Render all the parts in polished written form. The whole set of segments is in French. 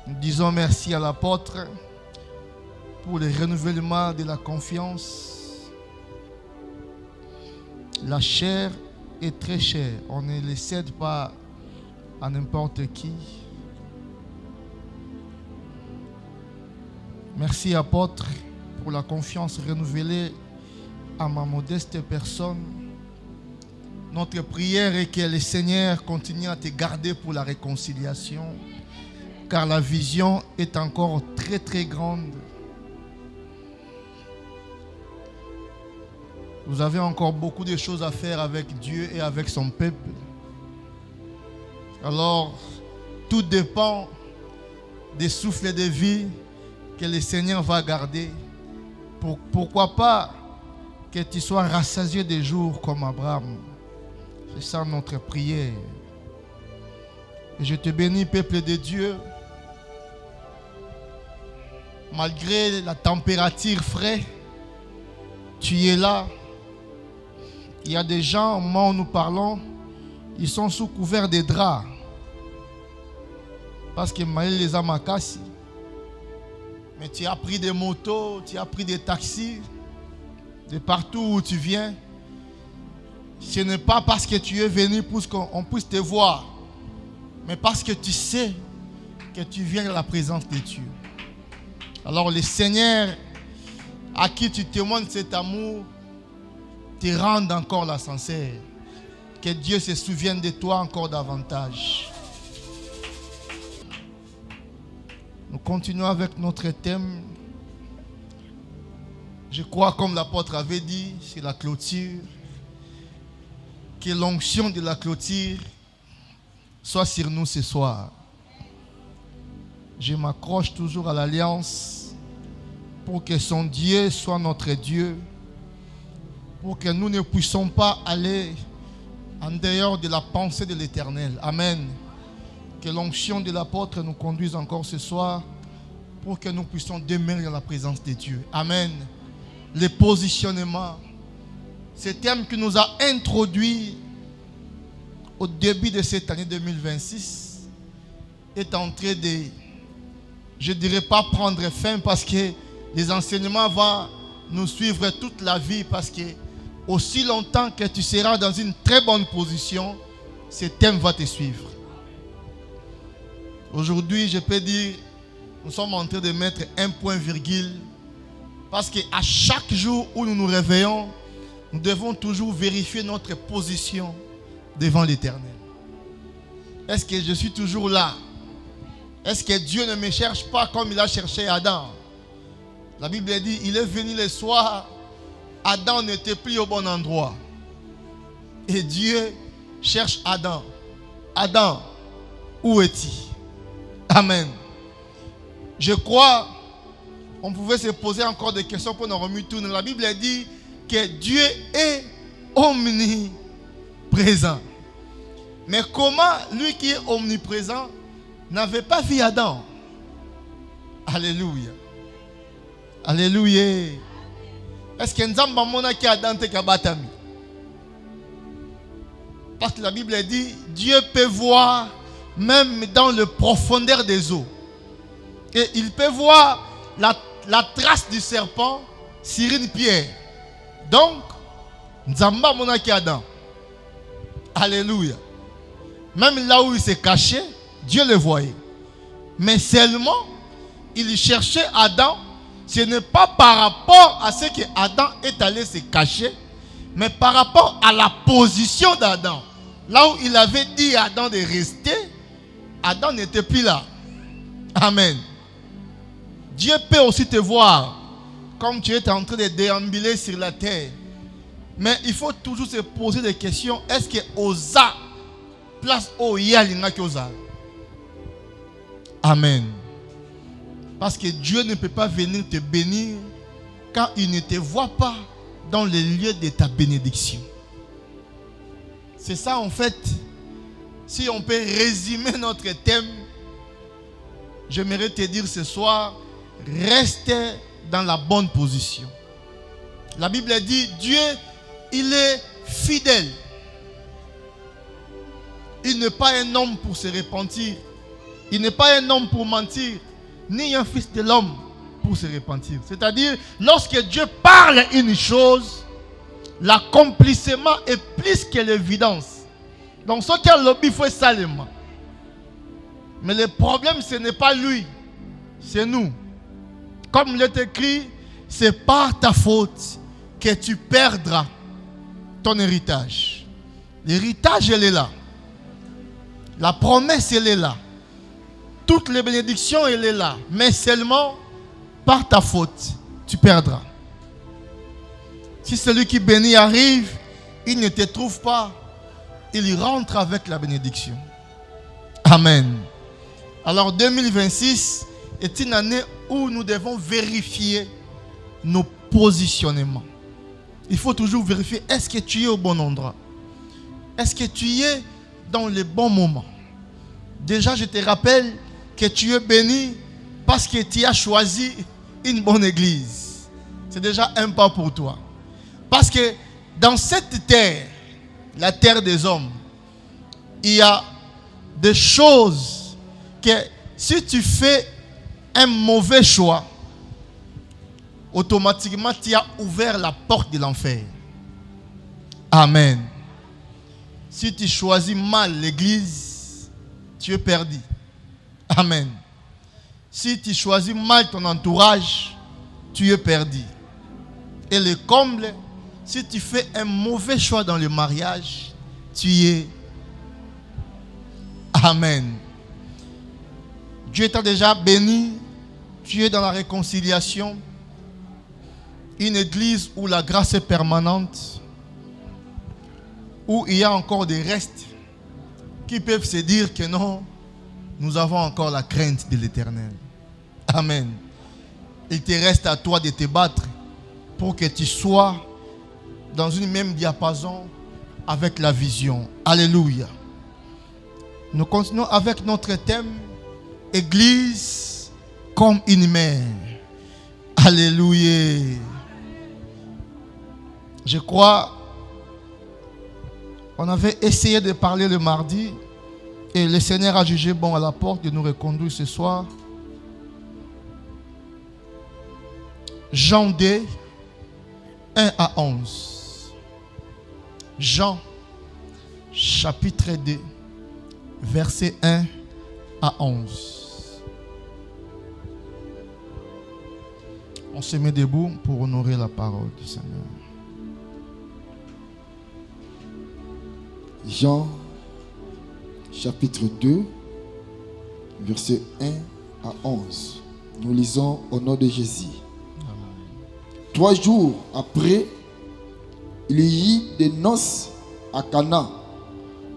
Nous disons merci à l'apôtre pour le renouvellement de la confiance. La chair est très chère. On ne les cède pas à n'importe qui. Merci apôtre pour la confiance renouvelée à ma modeste personne. Notre prière est que le Seigneur continue à te garder pour la réconciliation, car la vision est encore très très grande. Vous avez encore beaucoup de choses à faire avec Dieu et avec son peuple. Alors, tout dépend des souffles de vie que le Seigneur va garder. Pourquoi pas que tu sois rassasié des jours comme Abraham. C'est ça notre prière. Et je te bénis, peuple de Dieu. Malgré la température fraîche, tu es là. Il y a des gens, au moment où nous parlons, ils sont sous couvert de draps. Parce que Maël les a macassi. Mais tu as pris des motos, tu as pris des taxis, de partout où tu viens. Ce n'est pas parce que tu es venu pour qu'on puisse te voir, mais parce que tu sais que tu viens de la présence de Dieu. Alors le Seigneur, à qui tu témoignes cet amour, te rende encore la sincère. Que Dieu se souvienne de toi encore davantage. Nous continuons avec notre thème. Je crois, comme l'apôtre avait dit, c'est la clôture. Que l'onction de la clôture soit sur nous ce soir. Je m'accroche toujours à l'alliance pour que son Dieu soit notre Dieu. Pour que nous ne puissions pas aller en dehors de la pensée de l'Éternel. Amen. Que l'onction de l'apôtre nous conduise encore ce soir pour que nous puissions demeurer dans la présence de Dieu. Amen. Le positionnement. Ce thème qui nous a introduit au début de cette année 2026 est en train de, je ne dirais pas prendre fin, parce que les enseignements vont nous suivre toute la vie, parce que aussi longtemps que tu seras dans une très bonne position, ce thème va te suivre. Aujourd'hui, je peux dire, nous sommes en train de mettre un point virgule, parce qu'à chaque jour où nous nous réveillons, nous devons toujours vérifier notre position devant l'Éternel. Est-ce que je suis toujours là? Est-ce que Dieu ne me cherche pas comme il a cherché Adam? La Bible dit, il est venu le soir, Adam n'était plus au bon endroit. Et Dieu cherche Adam. Adam, où es-tu? Amen. Je crois, on pouvait se poser encore des questions pour nous remuer. La Bible dit que Dieu est omniprésent. Mais comment lui qui est omniprésent n'avait pas vu Adam? Alléluia. Alléluia. Est-ce que Nzamba mona ki Adam te kabatami? Parce que la Bible dit, Dieu peut voir même dans le profondeur des eaux. Et il peut voir la trace du serpent sur une pierre. Donc, Nzamba mona ki Adam. Alléluia. Même là où il s'est caché, Dieu le voyait. Mais seulement, il cherchait Adam. Ce n'est pas par rapport à ce que Adam est allé se cacher, mais par rapport à la position d'Adam. Là où il avait dit à Adam de rester, Adam n'était plus là. Amen. Dieu peut aussi te voir comme tu es en train de déambuler sur la terre. Mais il faut toujours se poser des questions. Est-ce que Oza place Oya Lingaki Oza? Amen. Parce que Dieu ne peut pas venir te bénir quand il ne te voit pas dans le lieu de ta bénédiction. C'est ça en fait. Si on peut résumer notre thème, j'aimerais te dire ce soir, reste dans la bonne position. La Bible dit, Dieu, il est fidèle. Il n'est pas un homme pour se repentir. Il n'est pas un homme pour mentir, ni un fils de l'homme pour se repentir. C'est-à-dire, lorsque Dieu parle une chose, l'accomplissement est plus que l'évidence. Donc, ce qu'il lobby, il faut salement. Mais le problème, ce n'est pas lui, c'est nous. Comme il est écrit, c'est par ta faute que tu perdras ton héritage. L'héritage, elle est là. La promesse, elle est là. Toutes les bénédictions, elle est là. Mais seulement par ta faute, tu perdras. Si celui qui bénit arrive, il ne te trouve pas, il rentre avec la bénédiction. Amen. Alors 2026 est une année où nous devons vérifier nos positionnements. Il faut toujours vérifier, est-ce que tu es au bon endroit? Est-ce que tu es dans le bon moment? Déjà, je te rappelle que tu es béni parce que tu as choisi une bonne église. C'est déjà un pas pour toi. Parce que dans cette terre, la terre des hommes, il y a des choses que si tu fais un mauvais choix, automatiquement tu as ouvert la porte de l'enfer. Amen. Si tu choisis mal l'église, tu es perdu. Amen. Si tu choisis mal ton entourage, tu es perdu. Et le comble, si tu fais un mauvais choix dans le mariage, tu es. Amen. Dieu t'a déjà béni. Tu es dans la réconciliation. Une église où la grâce est permanente. Où il y a encore des restes qui peuvent se dire que non, nous avons encore la crainte de l'Éternel. Amen. Il te reste à toi de te battre pour que tu sois dans une même diapason avec la vision. Alléluia. Nous continuons avec notre thème, Église comme une mère. Alléluia. Je crois, on avait essayé de parler le mardi et le Seigneur a jugé bon à la porte de nous reconduire ce soir. Jean 2, 1 à 11. Jean, chapitre 2, versets 1 à 11. On se met debout pour honorer la parole du Seigneur. Jean, chapitre 2, versets 1 à 11. Nous lisons au nom de Jésus. Amen. 3 jours après, il y eut des noces à Cana,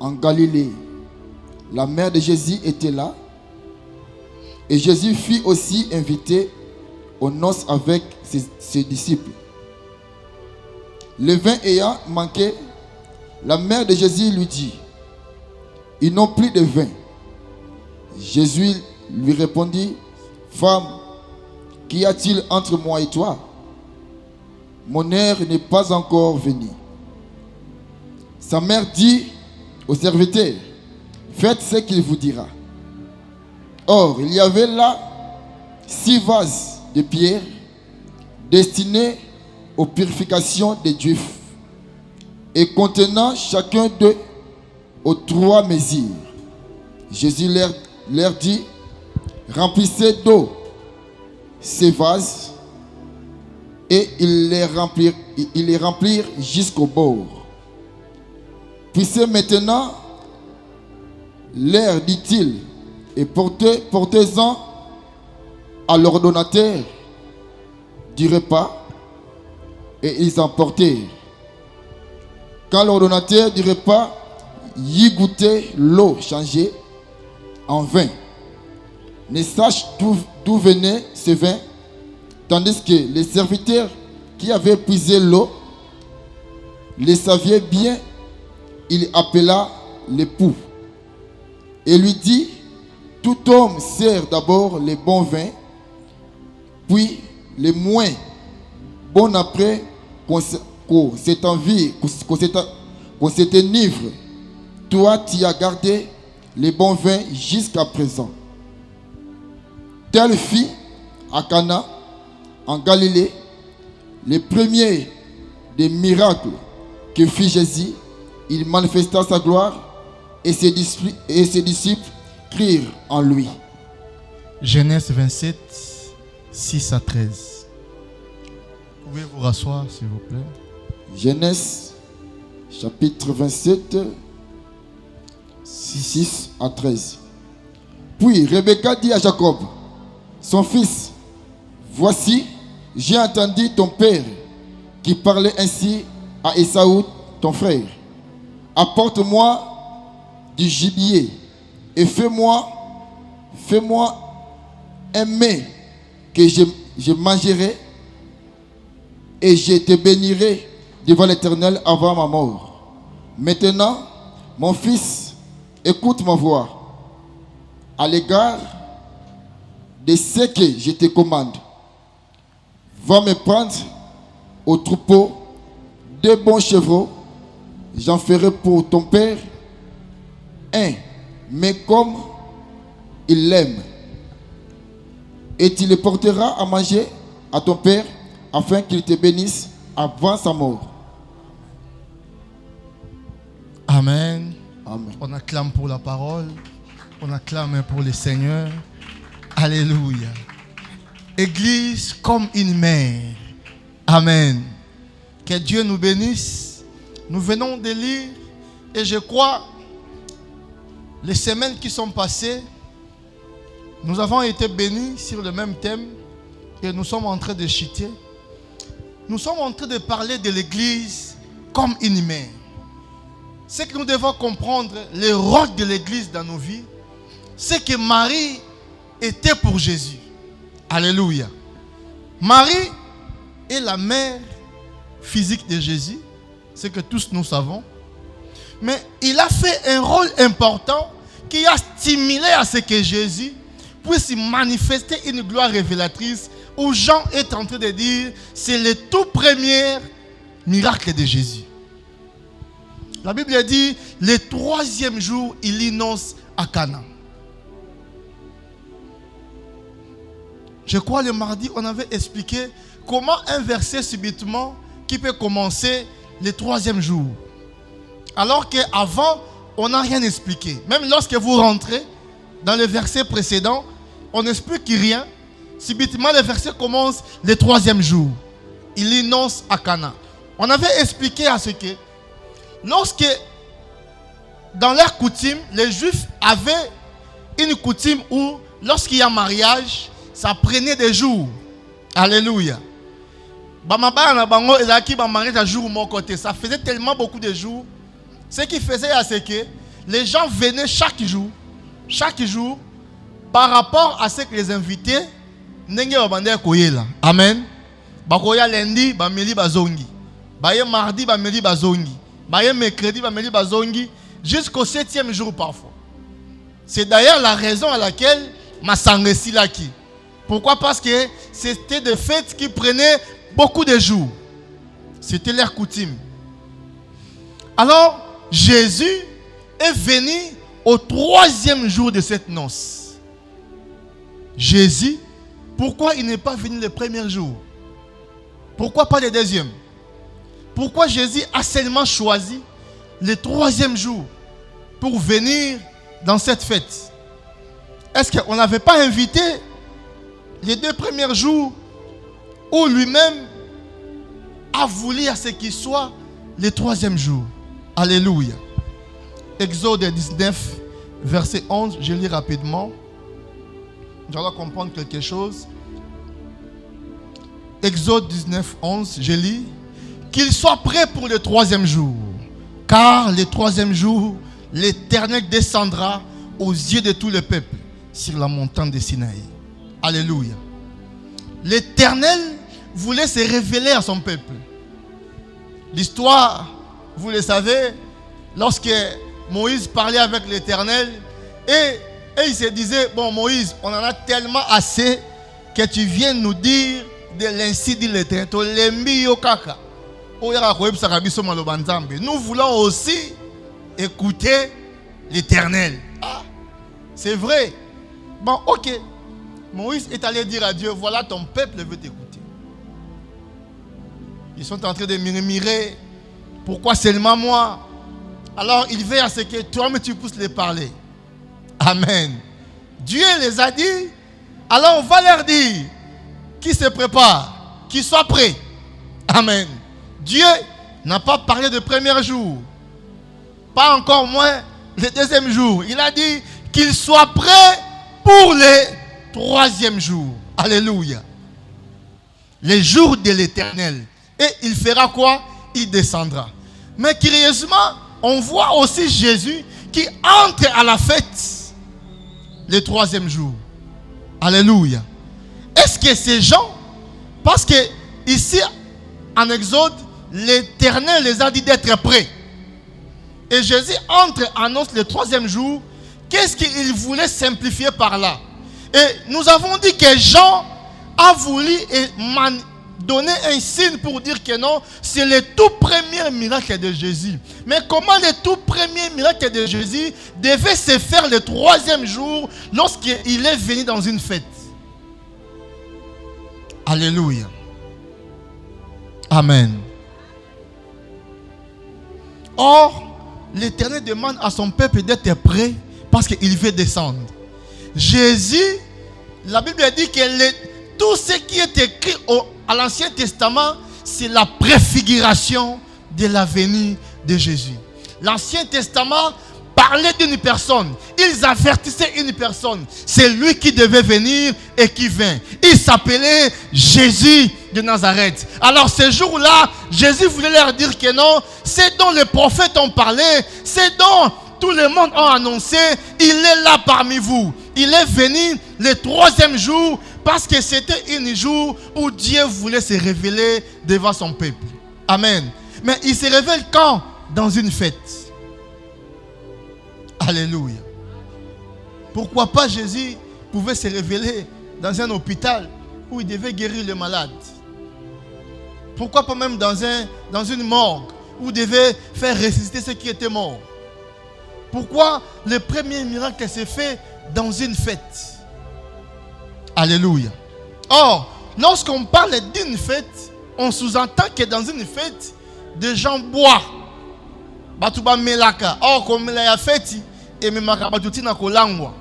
en Galilée. La mère de Jésus était là. Et Jésus fut aussi invité aux noces avec ses disciples. Le vin ayant manqué, la mère de Jésus lui dit, « Ils n'ont plus de vin. » Jésus lui répondit, « Femme, qu'y a-t-il entre moi et toi? Mon heure n'est pas encore venue. » Sa mère dit au serviteur, « Faites ce qu'il vous dira. » Or, il y avait là 6 vases de pierre destinés aux purifications des Juifs et contenant chacun d'eux aux 3 mesures. Jésus leur dit, « Remplissez d'eau ces vases. » Et ils les remplirent jusqu'au bord. « Puissez maintenant l'air, dit-il, et portez-en à l'ordonnateur du repas. » Et ils emportèrent. Quand l'ordonnateur du repas y goûtait l'eau changée en vin, ne sache d'où venait ce vin, tandis que les serviteurs qui avaient puisé l'eau le savaient bien, il appela l'époux et lui dit, « Tout homme sert d'abord les bons vins, puis les moins bons après qu'on s'énivre. Toi, tu as gardé les bons vins jusqu'à présent. » Telle fit à Cana, en Galilée, le premier des miracles que fit Jésus. Il manifesta sa gloire et ses disciples crurent en lui. Genèse 27, 6 à 13. Pouvez vous rasseoir, s'il vous plaît. Genèse, chapitre 27, 6 à 13. Puis Rebecca dit à Jacob, son fils, voici, j'ai entendu ton père qui parlait ainsi à Ésaü, ton frère. Apporte-moi du gibier et fais-moi un mets que je mangerai et je te bénirai devant l'Éternel avant ma mort. Maintenant, mon fils, écoute ma voix à l'égard de ce que je te commande. Va me prendre au troupeau 2 bons chevreaux. J'en ferai pour ton père un, mais comme il l'aime. Et tu le porteras à manger à ton père afin qu'il te bénisse avant sa mort. Amen. Amen. On acclame pour la parole. On acclame pour le Seigneur. Alléluia. Église comme une mère. Amen. Que Dieu nous bénisse. Nous venons de lire et je crois les semaines qui sont passées, nous avons été bénis sur le même thème et nous sommes en train de chuter. Nous sommes en train de parler de l'église comme une mère. Ce que nous devons comprendre, le rôle de l'église dans nos vies, c'est que Marie était pour Jésus. Alléluia. Marie est la mère physique de Jésus, c'est que tous nous savons. Mais il a fait un rôle important qui a stimulé à ce que Jésus puisse manifester une gloire révélatrice où Jean est en train de dire c'est le tout premier miracle de Jésus. La Bible dit le 3e jour il innonce à Cana. Je crois le mardi on avait expliqué comment un verset subitement qui peut commencer le 3e jour. Alors qu'avant, on n'a rien expliqué. Même lorsque vous rentrez dans le verset précédent, on n'explique rien. Subitement, le verset commence le 3e jour. Il innonce à Cana. On avait expliqué à ce que, lorsque, dans leur coutume, les Juifs avaient une coutume où, lorsqu'il y a mariage, ça prenait des jours. Alléluia. Ça faisait tellement beaucoup de jours. Ce qui faisait, c'est que les gens venaient chaque jour, par rapport à ce que les invités amen. Bakoya lundi, bameli bazongi. Baye mardi, bameli bazongi. Baye mercredi, bameli bazongi. Jusqu'au 7e jour parfois. C'est d'ailleurs la raison à laquelle Masangesi laki. Pourquoi? Parce que c'était des fêtes qui prenaient beaucoup de jours. C'était leur coutume. Alors, Jésus est venu au 3e jour de cette noce. Jésus, pourquoi il n'est pas venu le 1er jour? Pourquoi pas le 2e? Pourquoi Jésus a seulement choisi le 3e jour pour venir dans cette fête? Est-ce qu'on n'avait pas invité les 2 premiers jours où lui-même a voulu à ce qu'il soit le 3e jour? Alléluia. Exode 19, verset 11, je lis rapidement. Je dois comprendre quelque chose. Exode 19, 11, je lis. Qu'il soit prêt pour le 3e jour. Car le 3e jour, l'Éternel descendra aux yeux de tout le peuple sur la montagne de Sinaï. Alléluia. L'Éternel voulait se révéler à son peuple. L'histoire, vous le savez, lorsque Moïse parlait avec l'Éternel et il se disait, bon Moïse, on en a tellement assez que tu viens nous dire de l'ainsi dit l'Éternel. Nous voulons aussi écouter l'Éternel. Ah, c'est vrai. Bon, ok. Moïse est allé dire à Dieu, voilà ton peuple veut t'écouter. Ils sont en train de murmurer, pourquoi seulement moi? Alors il veut à ce que toi-même tu puisses les parler. Amen. Dieu les a dit, alors on va leur dire, qu'ils se préparent, qu'ils soient prêts. Amen. Dieu n'a pas parlé de premier jour, pas encore moins le deuxième jour. Il a dit qu'ils soient prêts pour le troisième jour. Alléluia. Les jours de l'Éternel. Et il fera quoi? Il descendra. Mais curieusement, on voit aussi Jésus qui entre à la fête le troisième jour. Alléluia. Est-ce que ces gens, parce que ici en Exode, l'Éternel les a dit d'être prêts. Et Jésus entre, annonce le troisième jour. Qu'est-ce qu'il voulait simplifier par là? Et nous avons dit que Jean a voulu donner un signe pour dire que non, c'est le tout premier miracle de Jésus. Mais comment le tout premier miracle de Jésus devait se faire le troisième jour lorsqu'il est venu dans une fête? Alléluia. Amen. Or, l'Éternel demande à son peuple d'être prêt parce qu'il veut descendre. Jésus, la Bible dit que tout ce qui est écrit à l'Ancien Testament, c'est la préfiguration de la venue de Jésus. L'Ancien Testament parlait d'une personne. Ils avertissaient une personne. C'est lui qui devait venir et qui vint. Il s'appelait Jésus de Nazareth. Alors ce jour-là, Jésus voulait leur dire que non, c'est dont les prophètes ont parlé, c'est dont tout le monde a annoncé, il est là parmi vous. Il est venu le troisième jour parce que c'était un jour où Dieu voulait se révéler devant son peuple. Amen. Mais il se révèle quand? Dans une fête. Alléluia. Pourquoi pas Jésus pouvait se révéler dans un hôpital où il devait guérir les malades? Pourquoi pas même dans une morgue où il devait faire ressusciter ceux qui étaient morts? Pourquoi le premier miracle s'est fait dans une fête? Alléluia. Or, lorsqu'on parle d'une fête, on sous-entend que dans une fête, des gens boivent. Batuba melaka. Or, comme la fête, et même batuti na kolangwa.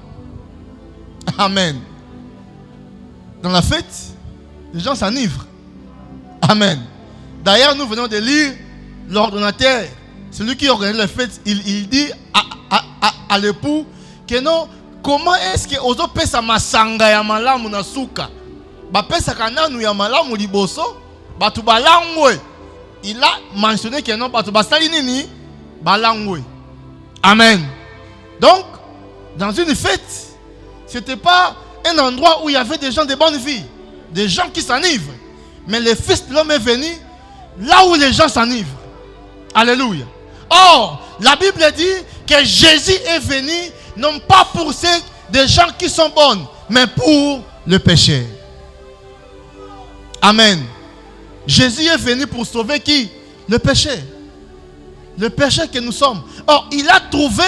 Amen. Dans la fête, les gens s'enivrent. Amen. D'ailleurs, nous venons de lire l'ordonnateur, celui qui organise la fête, il dit à l'époux que non, comment est-ce que ozo pesa masanga ya malamu na suka? Ba pesa kananu ya malamu liboso, batu balangwe. Il a mentionné que non, batu basali nini balangwe. Amen. Donc, dans une fête, c'était pas un endroit où il y avait des gens de bonne vie, des gens qui s'enivrent. Mais le Fils de l'homme est venu là où les gens s'enivrent. Alléluia. Or, la Bible dit que Jésus est venu non pas pour des gens qui sont bons, mais pour le pécheur. Amen. Jésus est venu pour sauver qui? Le pécheur. Le pécheur que nous sommes. Or, il a trouvé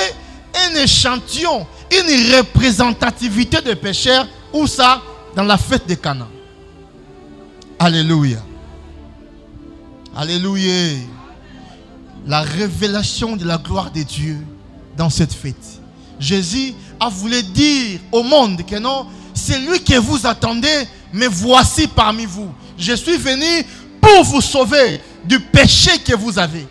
un échantillon, une représentativité de pécheurs. Où ça? Dans la fête de Cana. Alléluia. Alléluia. La révélation de la gloire de Dieu dans cette fête. Jésus a voulu dire au monde que non, c'est lui que vous attendez, mais voici parmi vous. Je suis venu pour vous sauver du péché que vous avez.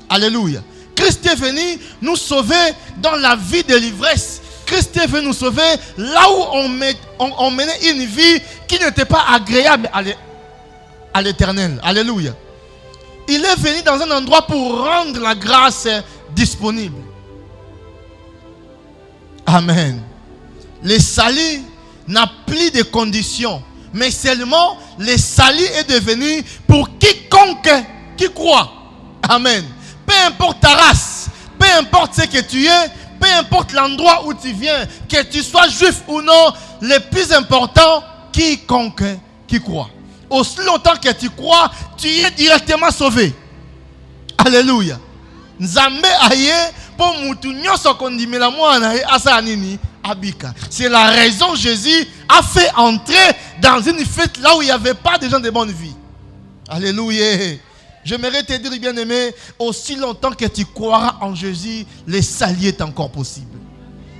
Alléluia. Christ est venu nous sauver dans la vie de l'ivresse. Christ est venu nous sauver là où on menait une vie qui n'était pas agréable à l'Éternel. Alléluia. Il est venu dans un endroit pour rendre la grâce disponible. Amen. Le salut n'a plus de conditions, mais seulement le salut est devenu pour quiconque qui croit. Amen. Peu importe ta race, peu importe ce que tu es, peu importe l'endroit où tu viens, que tu sois juif ou non, le plus important, quiconque qui croit. Aussi longtemps que tu crois, tu es directement sauvé. Alléluia. Nzambe aye po mutu nyoso kondimela mwana asa nini Abika. C'est la raison que Jésus a fait entrer dans une fête là où il n'y avait pas de gens de bonne vie. Alléluia. J'aimerais te dire, bien-aimé, aussi longtemps que tu croiras en Jésus, le salut est encore possible.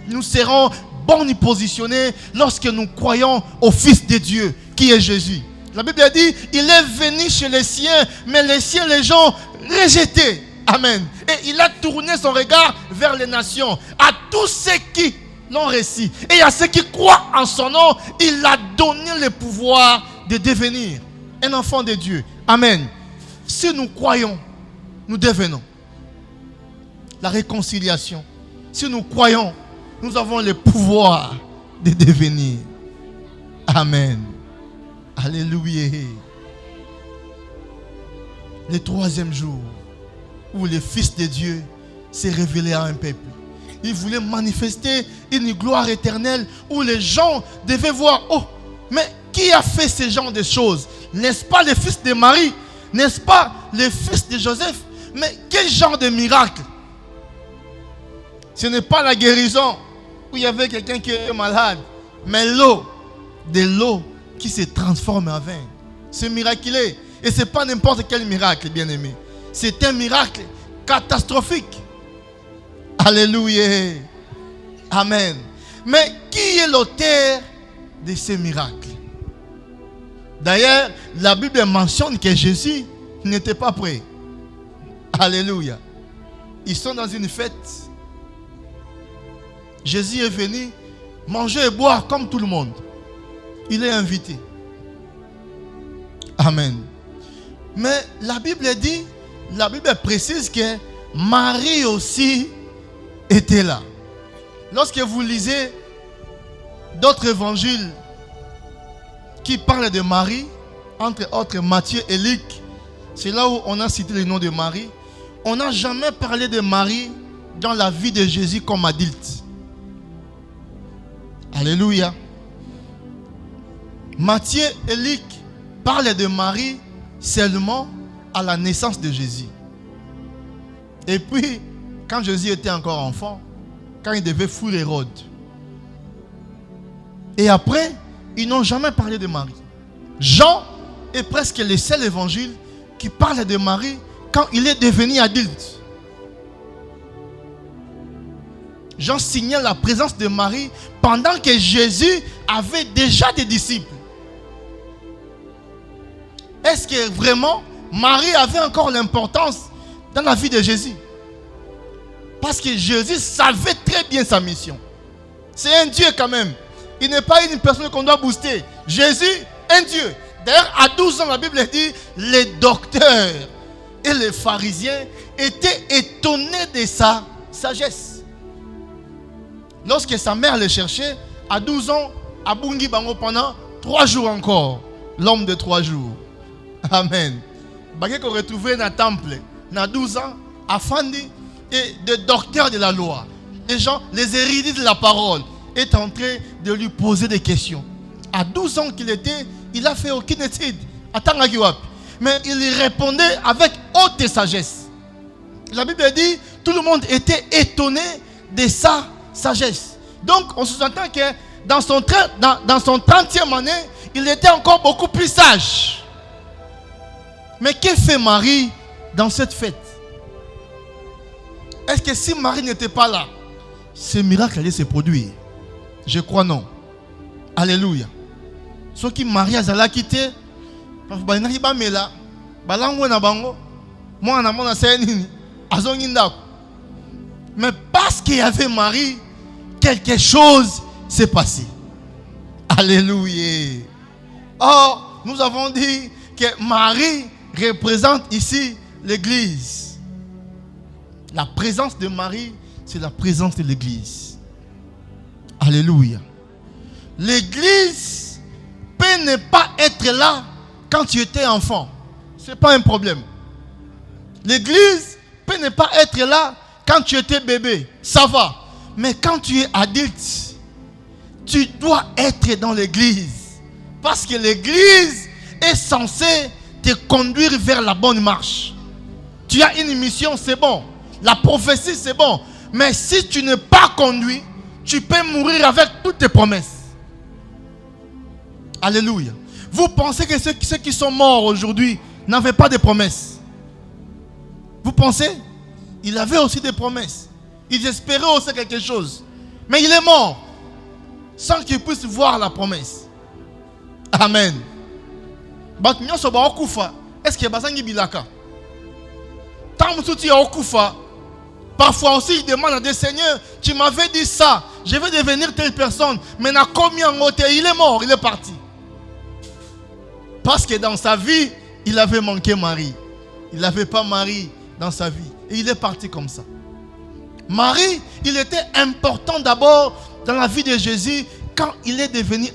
Nous serons bons positionnés lorsque nous croyons au Fils de Dieu, qui est Jésus. La Bible a dit, il est venu chez les siens, mais les siens, les gens, rejetés. Amen. Et il a tourné son regard vers les nations, à tous ceux qui l'ont reçu. Et à ceux qui croient en son nom, il a donné le pouvoir de devenir un enfant de Dieu. Amen. Si nous croyons, nous devenons. La réconciliation. Si nous croyons, nous avons le pouvoir de devenir. Amen. Alléluia. Le troisième jour où le Fils de Dieu s'est révélé à un peuple. Il voulait manifester une gloire éternelle où les gens devaient voir, oh, mais qui a fait ce genre de choses? N'est-ce pas le fils de Marie? N'est-ce pas le fils de Joseph? Mais quel genre de miracle? Ce n'est pas la guérison où il y avait quelqu'un qui était malade, mais de l'eau qui se transforme en vin. C'est miraculeux. Et ce n'est pas n'importe quel miracle, bien-aimé. C'est un miracle catastrophique. Alléluia. Amen. Mais qui est l'auteur de ces miracles? D'ailleurs, la Bible mentionne que Jésus n'était pas prêt. Alléluia. Ils sont dans une fête. Jésus est venu manger et boire comme tout le monde. Il est invité. Amen. Mais la Bible dit, la Bible précise que Marie aussi était là. Lorsque vous lisez d'autres évangiles qui parlent de Marie, entre autres Matthieu et Luc, c'est là où on a cité le nom de Marie. On n'a jamais parlé de Marie dans la vie de Jésus comme adulte. Alléluia. Matthieu et Luc parlent de Marie seulement à la naissance de Jésus. Et puis, quand Jésus était encore enfant, quand il devait fuir Hérode. Et après, ils n'ont jamais parlé de Marie. Jean est presque le seul évangile qui parle de Marie quand il est devenu adulte. Jean signale la présence de Marie pendant que Jésus avait déjà des disciples. Est-ce que vraiment Marie avait encore l'importance dans la vie de Jésus? Parce que Jésus savait très bien sa mission. C'est un Dieu quand même. Il n'est pas une personne qu'on doit booster. Jésus, un Dieu. D'ailleurs, à 12 ans, la Bible dit, les docteurs et les pharisiens étaient étonnés de sa sagesse. Lorsque sa mère le cherchait, à 12 ans, à Bungi Bango pendant 3 jours encore. L'homme de 3 jours. Amen. Baké qu'on retrouvait dans le temple, dans 12 ans, à Fandi, et des docteurs de la loi, les gens, les érudits de la parole, est en train de lui poser des questions. À 12 ans qu'il était, il n'a fait aucune étude. Mais il répondait avec haute sagesse. La Bible dit, tout le monde était étonné de sa sagesse. Donc, on sous-entend que dans son 30e année, il était encore beaucoup plus sage. Mais que fait Marie dans cette fête? Est-ce que si Marie n'était pas là, ce miracle allait se produire? Je crois non. Alléluia. Ce qui Marie a quitté, mais parce qu'il y avait Marie, quelque chose s'est passé. Alléluia. Or, nous avons dit que Marie représente ici l'Église. La présence de Marie, c'est la présence de l'Église. Alléluia. L'Église peut ne pas être là quand tu étais enfant. Ce n'est pas un problème. L'Église peut ne pas être là quand tu étais bébé. Ça va. Mais quand tu es adulte, tu dois être dans l'Église. Parce que l'Église est censée te conduire vers la bonne marche. Tu as une mission, c'est bon. La prophétie, c'est bon. Mais si tu n'es pas conduit, tu peux mourir avec toutes tes promesses. Alléluia. Vous pensez que ceux qui sont morts aujourd'hui n'avaient pas de promesses? Vous pensez? Il avait aussi des promesses. Ils espéraient aussi quelque chose. Mais il est mort sans qu'il puisse voir la promesse. Amen. Est-ce que Basangi Bilaka? Parfois aussi il demande à des seigneurs, tu m'avais dit ça, je vais devenir telle personne, mais n'a combien en côté, il est mort, il est parti. Parce que dans sa vie, il avait manqué Marie. Il n'avait pas Marie dans sa vie. Et il est parti comme ça. Marie, il était important d'abord dans la vie de Jésus quand il est devenu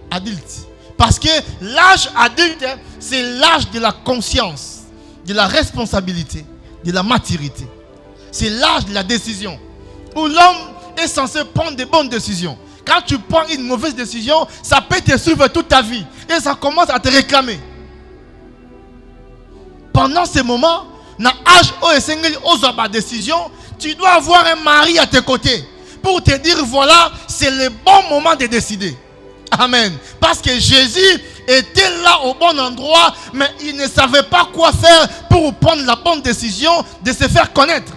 adulte. Parce que l'âge adulte, c'est l'âge de la conscience, de la responsabilité, de la maturité. C'est l'âge de la décision. Où l'homme est censé prendre de bonnes décisions. Quand tu prends une mauvaise décision, ça peut te suivre toute ta vie. Et ça commence à te réclamer. Pendant ce moment, dans l'âge où tu as une décision, tu dois avoir un mari à tes côtés. Pour te dire, voilà, c'est le bon moment de décider. Amen. Parce que Jésus était là au bon endroit, mais il ne savait pas quoi faire pour prendre la bonne décision de se faire connaître.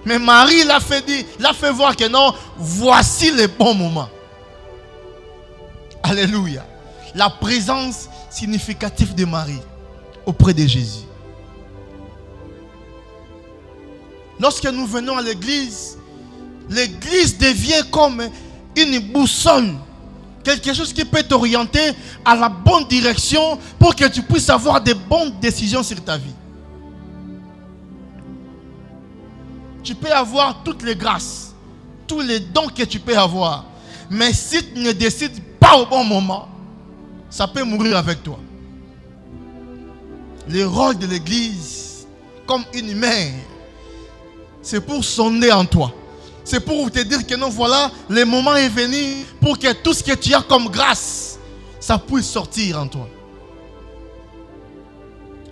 Mais Marie l'a fait voir que non, voici le bon moment. Alléluia. La présence significative de Marie auprès de Jésus. Lorsque nous venons à l'église, l'église devient comme une boussole. Quelque chose qui peut t'orienter à la bonne direction pour que tu puisses avoir de bonnes décisions sur ta vie. Tu peux avoir toutes les grâces, tous les dons que tu peux avoir. Mais si tu ne décides pas au bon moment, ça peut mourir avec toi. Le rôle de l'église, comme une mère, c'est pour sonder en toi. C'est pour te dire que non, voilà, le moment est venu pour que tout ce que tu as comme grâce, ça puisse sortir en toi.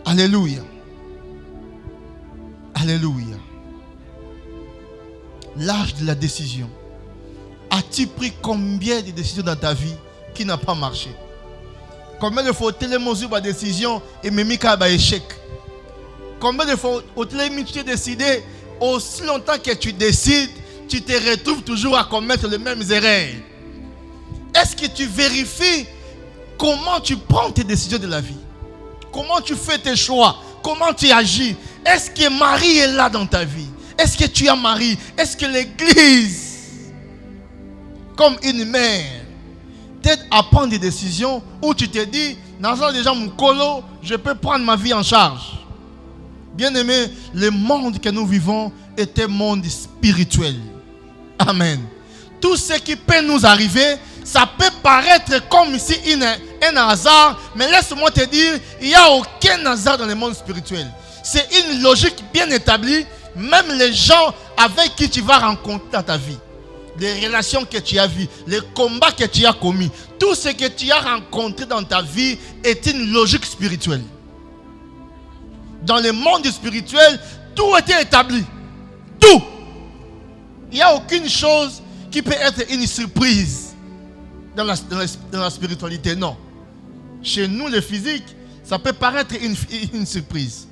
Alléluia. Alléluia. L'âge de la décision. As-tu pris combien de décisions dans ta vie qui n'ont pas marché? Combien de fois tu as mesuré ma décision et me mis à échec? Combien de fois tu as décidé, aussi longtemps que tu décides, tu te retrouves toujours à commettre les mêmes erreurs? Est-ce que tu vérifies comment tu prends tes décisions de la vie? Comment tu fais tes choix? Comment tu agis? Est-ce que Marie est là dans ta vie? Est-ce que tu as Marie? Est-ce que l'église, comme une mère, t'aide à prendre des décisions où tu te dis, dans un déjà mon colo, je peux prendre ma vie en charge? Bien aimé, le monde que nous vivons est un monde spirituel. Amen. Tout ce qui peut nous arriver, ça peut paraître comme ici un hasard, mais laisse-moi te dire, il n'y a aucun hasard dans le monde spirituel. C'est une logique bien établie. Même les gens avec qui tu vas rencontrer dans ta vie, les relations que tu as vues, les combats que tu as commis, tout ce que tu as rencontré dans ta vie est une logique spirituelle. Dans le monde spirituel, tout était établi. Tout. Il n'y a aucune chose qui peut être une surprise dans la spiritualité. Non. Chez nous, le physique, ça peut paraître une surprise.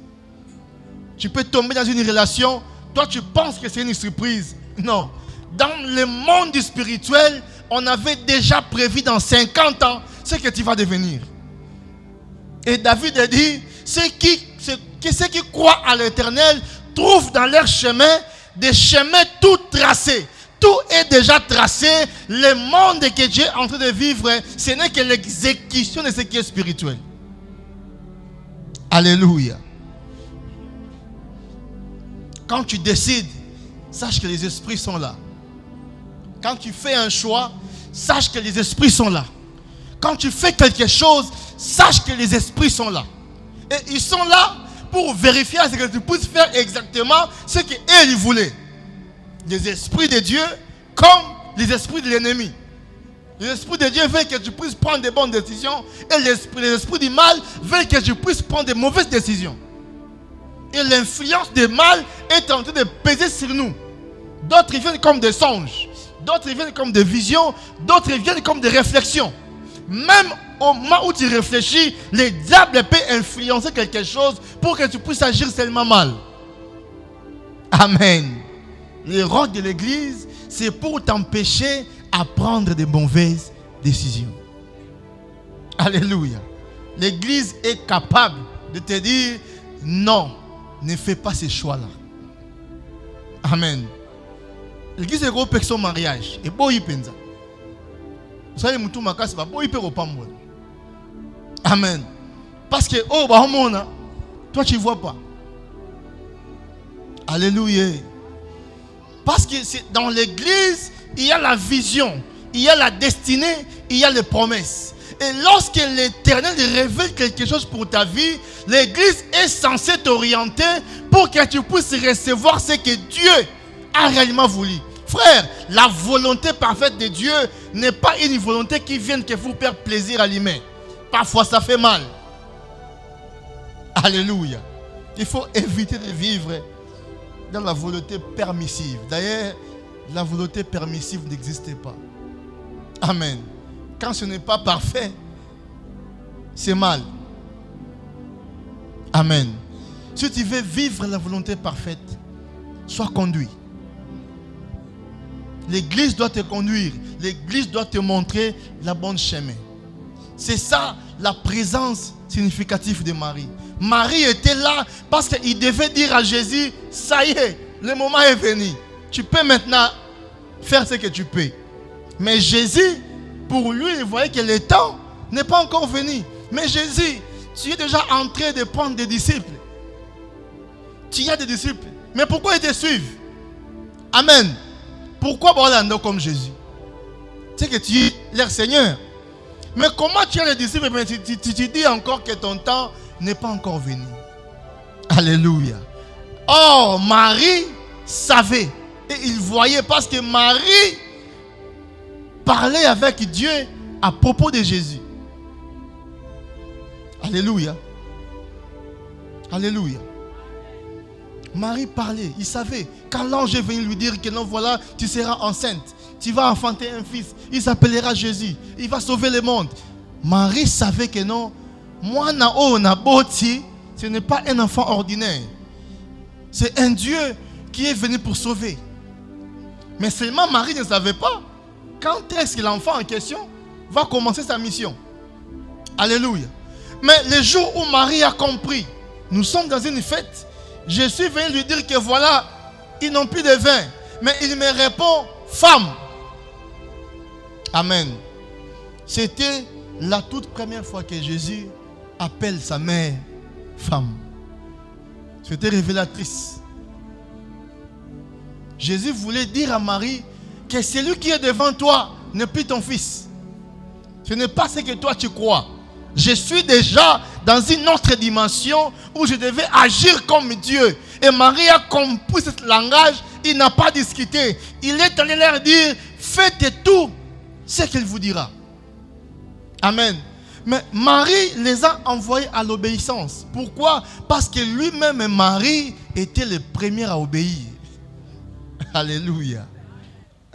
Tu peux tomber dans une relation, toi tu penses que c'est une surprise. Non. Dans le monde spirituel, on avait déjà prévu dans 50 ans ce que tu vas devenir. Et David a dit, ceux qui croient à l'Éternel trouvent dans leur chemin des chemins tout tracés. Tout est déjà tracé. Le monde que Dieu est en train de vivre, ce n'est que l'exécution de ce qui est spirituel. Alléluia. Quand tu décides, sache que les esprits sont là. Quand tu fais un choix, sache que les esprits sont là. Quand tu fais quelque chose, sache que les esprits sont là. Et ils sont là pour vérifier ce que tu puisses faire exactement ce qu'ils voulaient. Les esprits de Dieu comme les esprits de l'ennemi. Les esprits de Dieu veulent que tu puisses prendre de bonnes décisions et les esprits du mal veulent que tu puisses prendre de mauvaises décisions. Et l'influence du mal est en train de peser sur nous. D'autres viennent comme des songes. D'autres viennent comme des visions. D'autres viennent comme des réflexions. Même au moment où tu réfléchis, le diable peut influencer quelque chose pour que tu puisses agir tellement mal. Amen. Le rôle de l'église, c'est pour t'empêcher à prendre de mauvaises décisions. Alléluia. L'église est capable de te dire non, ne fais pas ces choix-là. Amen. L'église est gros son mariage. Et bon, il pensa. Vous savez, moutou makas, c'est pas bon, il peut pas mourir. Amen. Parce que, oh, bah, toi, tu ne vois pas. Alléluia. Parce que dans l'église, il y a la vision, il y a la destinée, il y a les promesses. Et lorsque l'Éternel révèle quelque chose pour ta vie, l'église est censée t'orienter pour que tu puisses recevoir ce que Dieu a réellement voulu. Frère, la volonté parfaite de Dieu n'est pas une volonté qui vient que vous faire plaisir à l'humain. Parfois, ça fait mal. Alléluia. Il faut éviter de vivre dans la volonté permissive. D'ailleurs, la volonté permissive n'existe pas. Amen. Quand ce n'est pas parfait, c'est mal. Amen. Si tu veux vivre la volonté parfaite, sois conduit. L'église doit te conduire. L'église doit te montrer la bonne chemin. C'est ça la présence significative de Marie. Marie était là parce qu'il devait dire à Jésus, ça y est, le moment est venu. Tu peux maintenant faire ce que tu peux. Mais Jésus, pour lui, il voyait que le temps n'est pas encore venu. Mais Jésus, tu es déjà en train de prendre des disciples. Tu as des disciples. Mais pourquoi ils te suivent? Amen. Pourquoi on comme Jésus? Tu sais que tu es leur Seigneur. Mais comment tu as les disciples? Mais tu dis encore que ton temps n'est pas encore venu. Alléluia. Or, Marie savait. Et il voyait parce que Marie parlait avec Dieu à propos de Jésus. Alléluia. Alléluia. Marie parlait, il savait. Quand l'ange est venu lui dire que non, voilà, tu seras enceinte. Tu vas enfanter un fils. Il s'appellera Jésus. Il va sauver le monde. Marie savait que non, moi, ce n'est pas un enfant ordinaire. C'est un Dieu qui est venu pour sauver. Mais seulement Marie ne savait pas quand est-ce que l'enfant en question va commencer sa mission. Alléluia. Mais le jour où Marie a compris, nous sommes dans une fête. Je suis venu lui dire que voilà, ils n'ont plus de vin. Mais il me répond, femme. Amen. C'était la toute première fois que Jésus appelle sa mère femme. C'était révélatrice. Jésus voulait dire à Marie que celui qui est devant toi n'est plus ton fils. Ce n'est pas ce que toi tu crois. Je suis déjà dans une autre dimension où je devais agir comme Dieu. Et Marie a compris ce langage, il n'a pas discuté. Il est allé leur dire, faites tout ce qu'il vous dira. Amen. Mais Marie les a envoyés à l'obéissance. Pourquoi? Parce que lui-même, Marie, était le premier à obéir. Alléluia.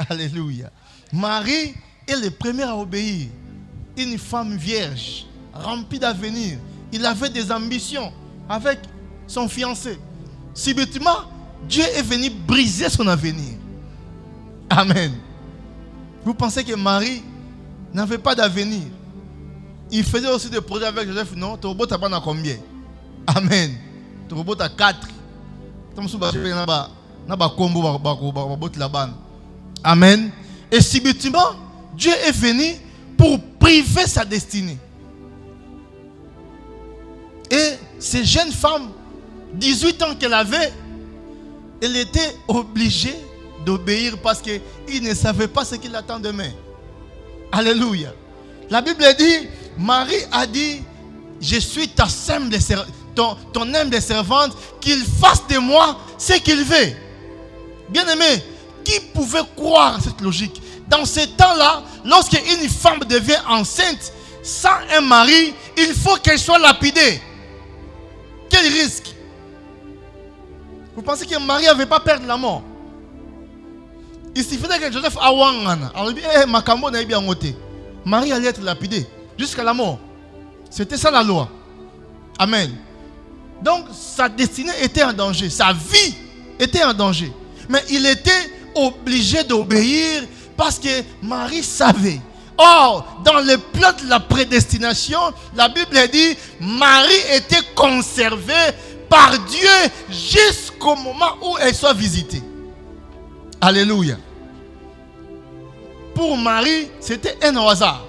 Alléluia. Marie est le premier à obéir. Une femme vierge, remplie d'avenir. Il avait des ambitions avec son fiancé. Subitement, Dieu est venu briser son avenir. Amen. Vous pensez que Marie n'avait pas d'avenir? Il faisait aussi des projets avec Joseph. Non, ton robot a combien? Amen. Ton robot a 4. Amen. Et subitement, Dieu est venu pour priver sa destinée. Et ces jeunes femmes, 18 ans qu'elle avait, elle était obligée d'obéir parce qu'il ne savait pas ce qu'il attend demain. Alléluia. La Bible dit, Marie a dit, je suis ton humble servante, qu'il fasse de moi ce qu'il veut. Bien-aimé, qui pouvait croire à cette logique? Dans ce temps-là, lorsqu'une femme devient enceinte, sans un mari, il faut qu'elle soit lapidée. Quel risque? Vous pensez que Marie n'avait pas peur de la mort? Il suffisait que Joseph Awangana. Alors, Makambo n'a bien noté. Marie allait être lapidée jusqu'à la mort. C'était ça la loi. Amen. Donc, sa destinée était en danger. Sa vie était en danger. Mais il était obligé d'obéir parce que Marie savait. Or, dans le plan de la prédestination, la Bible dit Marie était conservée par Dieu jusqu'au moment où elle soit visitée. Alléluia. Pour Marie, c'était un hasard.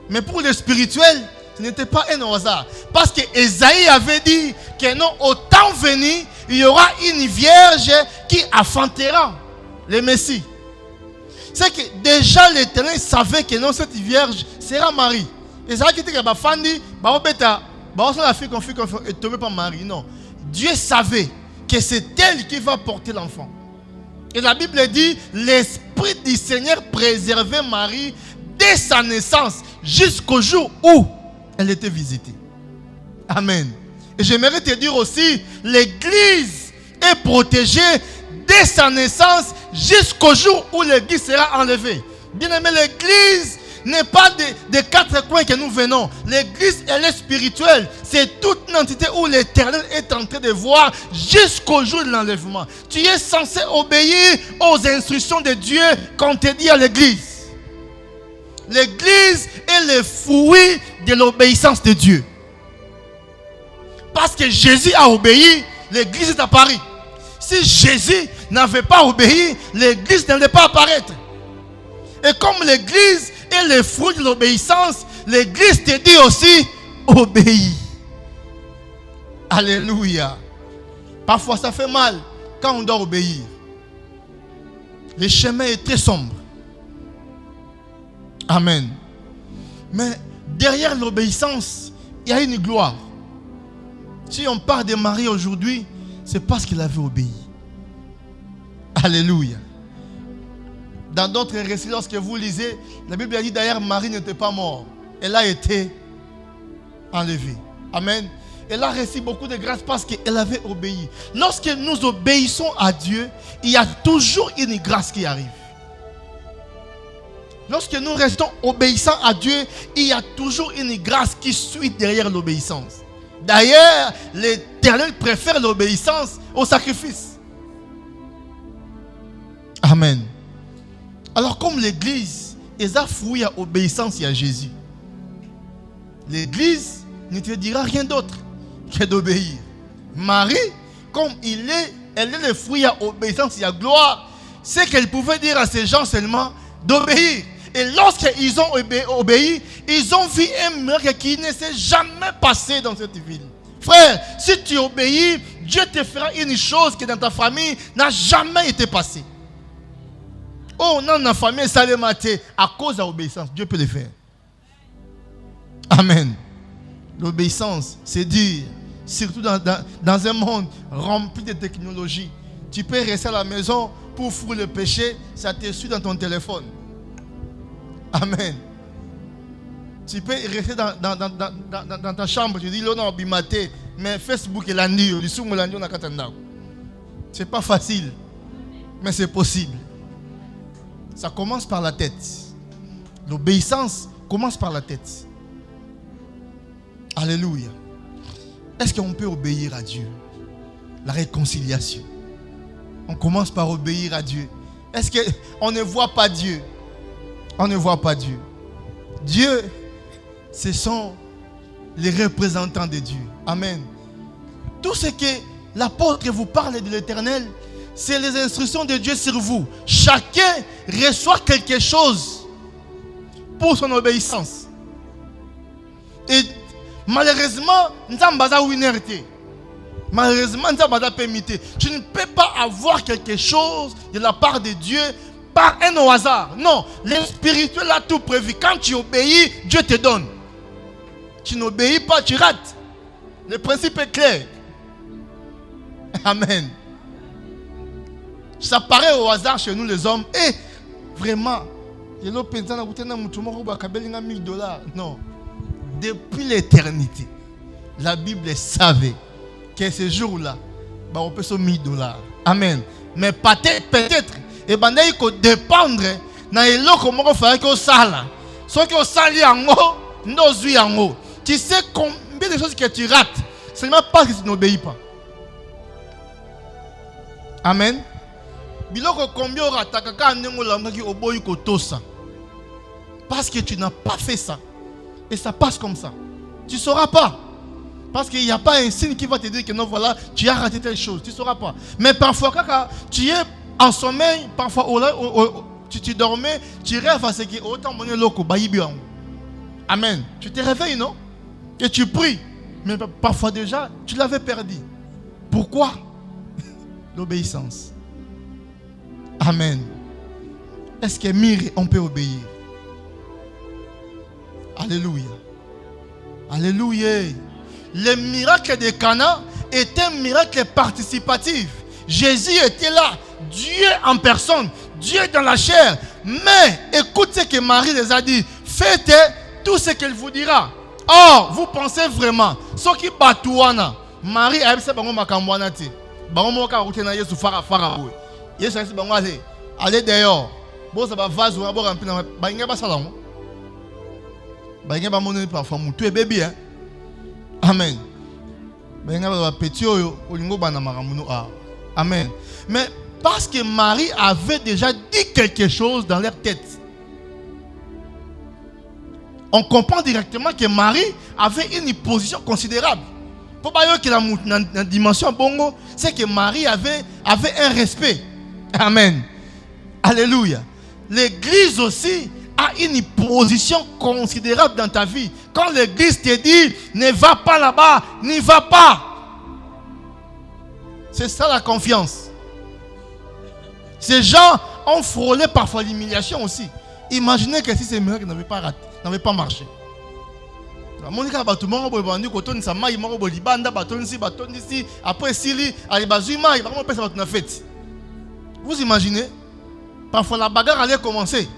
Mais pour le spirituel, ce n'était pas un hasard. Parce que Ésaïe avait dit que non, au temps venu, il y aura une vierge qui affantera le Messie. C'est que déjà l'Éternel savait que non, cette vierge sera Marie. Ésaïe qui était que Bafandi, la fille qu'on est tombée par Marie. Non. Dieu savait que c'est elle qui va porter l'enfant. Et la Bible dit, l'Esprit du Seigneur préservait Marie dès sa naissance jusqu'au jour où elle était visitée. Amen. Et j'aimerais te dire aussi, l'Église est protégée dès sa naissance jusqu'au jour où l'Église sera enlevée. Bien aimé, l'Église n'est pas des quatre coins que nous venons. L'Église, elle est spirituelle. C'est toute une entité où l'Éternel est en train de voir jusqu'au jour de l'enlèvement. Tu es censé obéir aux instructions de Dieu qu'on te dit à l'Église. L'Église est le fruit de l'obéissance de Dieu. Parce que Jésus a obéi, l'Église est apparue. Si Jésus n'avait pas obéi, l'Église n'allait pas apparaître. Et comme l'Église est le fruit de l'obéissance, l'Église te dit aussi, obéis. Alléluia. Parfois ça fait mal quand on doit obéir. Le chemin est très sombre. Amen. Mais derrière l'obéissance, il y a une gloire. Si on parle de Marie aujourd'hui, c'est parce qu'elle avait obéi. Alléluia. Dans d'autres récits, lorsque vous lisez, la Bible a dit d'ailleurs Marie n'était pas morte. Elle a été enlevée. Amen. Elle a reçu beaucoup de grâce parce qu'elle avait obéi. Lorsque nous obéissons à Dieu, il y a toujours une grâce qui arrive. Lorsque nous restons obéissants à Dieu, il y a toujours une grâce qui suit derrière l'obéissance. D'ailleurs, l'Éternel préfère l'obéissance au sacrifice. Amen. Alors comme l'Église, elle a fruit à obéissance à Jésus. L'Église ne te dira rien d'autre que d'obéir. Marie, comme elle est le fruit à obéissance et à gloire, c'est qu'elle pouvait dire à ces gens seulement d'obéir. Et lorsqu'ils ont obéi, ils ont vu un miracle qui ne s'est jamais passé dans cette ville. Frère, si tu obéis, Dieu te fera une chose qui dans ta famille n'a jamais été passée. Oh, dans la famille, ça l'a maté à cause de l'obéissance. Dieu peut le faire. Amen. L'obéissance, c'est dire, surtout dans un monde rempli de technologies, tu peux rester à la maison pour fouiller le péché, ça te suit dans ton téléphone. Amen. Tu peux rester dans ta chambre, tu dis, mais Facebook est lundi, c'est pas facile, mais c'est possible. Ça commence par la tête. L'obéissance commence par la tête. Alléluia. Est-ce qu'on peut obéir à Dieu? La réconciliation. On commence par obéir à Dieu. Est-ce qu'on ne voit pas Dieu? On ne voit pas Dieu. Dieu, ce sont les représentants de Dieu. Amen. Tout ce que l'apôtre vous parle de l'Éternel, c'est les instructions de Dieu sur vous. Chacun reçoit quelque chose pour son obéissance. Et malheureusement, nous avons une inertie. Malheureusement, nous avons permis. Tu ne peux pas avoir quelque chose de la part de Dieu par un au hasard. Non, le spirituel a tout prévu. Quand tu obéis, Dieu te donne. Tu n'obéis pas, tu rates. Le principe est clair. Amen. Ça paraît au hasard chez nous les hommes. Et vraiment, non. Depuis l'éternité, la Bible savait que ce jour-là, on peut se $1000. Amen. Mais peut-être, Et bandai ko dépendre na eloko moko fallait que sala. Soit que sali yango, ndozui yango. Tu sais combien de choses que tu rates seulement parce que tu n'obéis pas. Amen. Biloko combien rataka ka ndenge olangaki oboyi ko tosa. Parce que tu n'as pas fait ça. Et ça passe comme ça. Tu ne sauras pas. Parce qu'il n'y a pas un signe qui va te dire que non, voilà, tu as raté telle chose. Tu ne sauras pas. Mais parfois, quand tu es en sommeil, parfois, tu dormais, tu rêves à ce qui est autant monnaie loco, baïbian. Amen. Tu te réveilles, non? Et tu pries. Mais parfois déjà, tu l'avais perdu. Pourquoi? L'obéissance. Amen. Est-ce que mire, on peut obéir? Alléluia. Alléluia. Le miracle de Cana est un miracle participatif. Jésus était là, Dieu en personne, Dieu dans la chair. Mais écoute ce que Marie les a dit. Faites tout ce qu'elle vous dira. Or, vous pensez vraiment, ce qui batouana, Marie a dit bango makambwana ti. Bango moka rutena Yesu fara Yesu a dit bango allez dehors. Bon ça va vase ou ba rempli na ba inga ba salon. Ba inga ba monner parfois mutu e bébé hein. Amen. Amen. Mais parce que Marie avait déjà dit quelque chose dans leur tête, on comprend directement que Marie avait une position considérable. Pour que la dimension bongo, c'est que Marie avait un respect. Amen. Alléluia. L'église aussi a une position considérable dans ta vie. Quand l'église te dit ne va pas là-bas, n'y va pas. C'est ça la confiance. Ces gens ont frôlé parfois l'humiliation aussi. Imaginez que si ces miracles n'avaient pas marché. Vous imaginez? Parfois la bagarre allait commencer.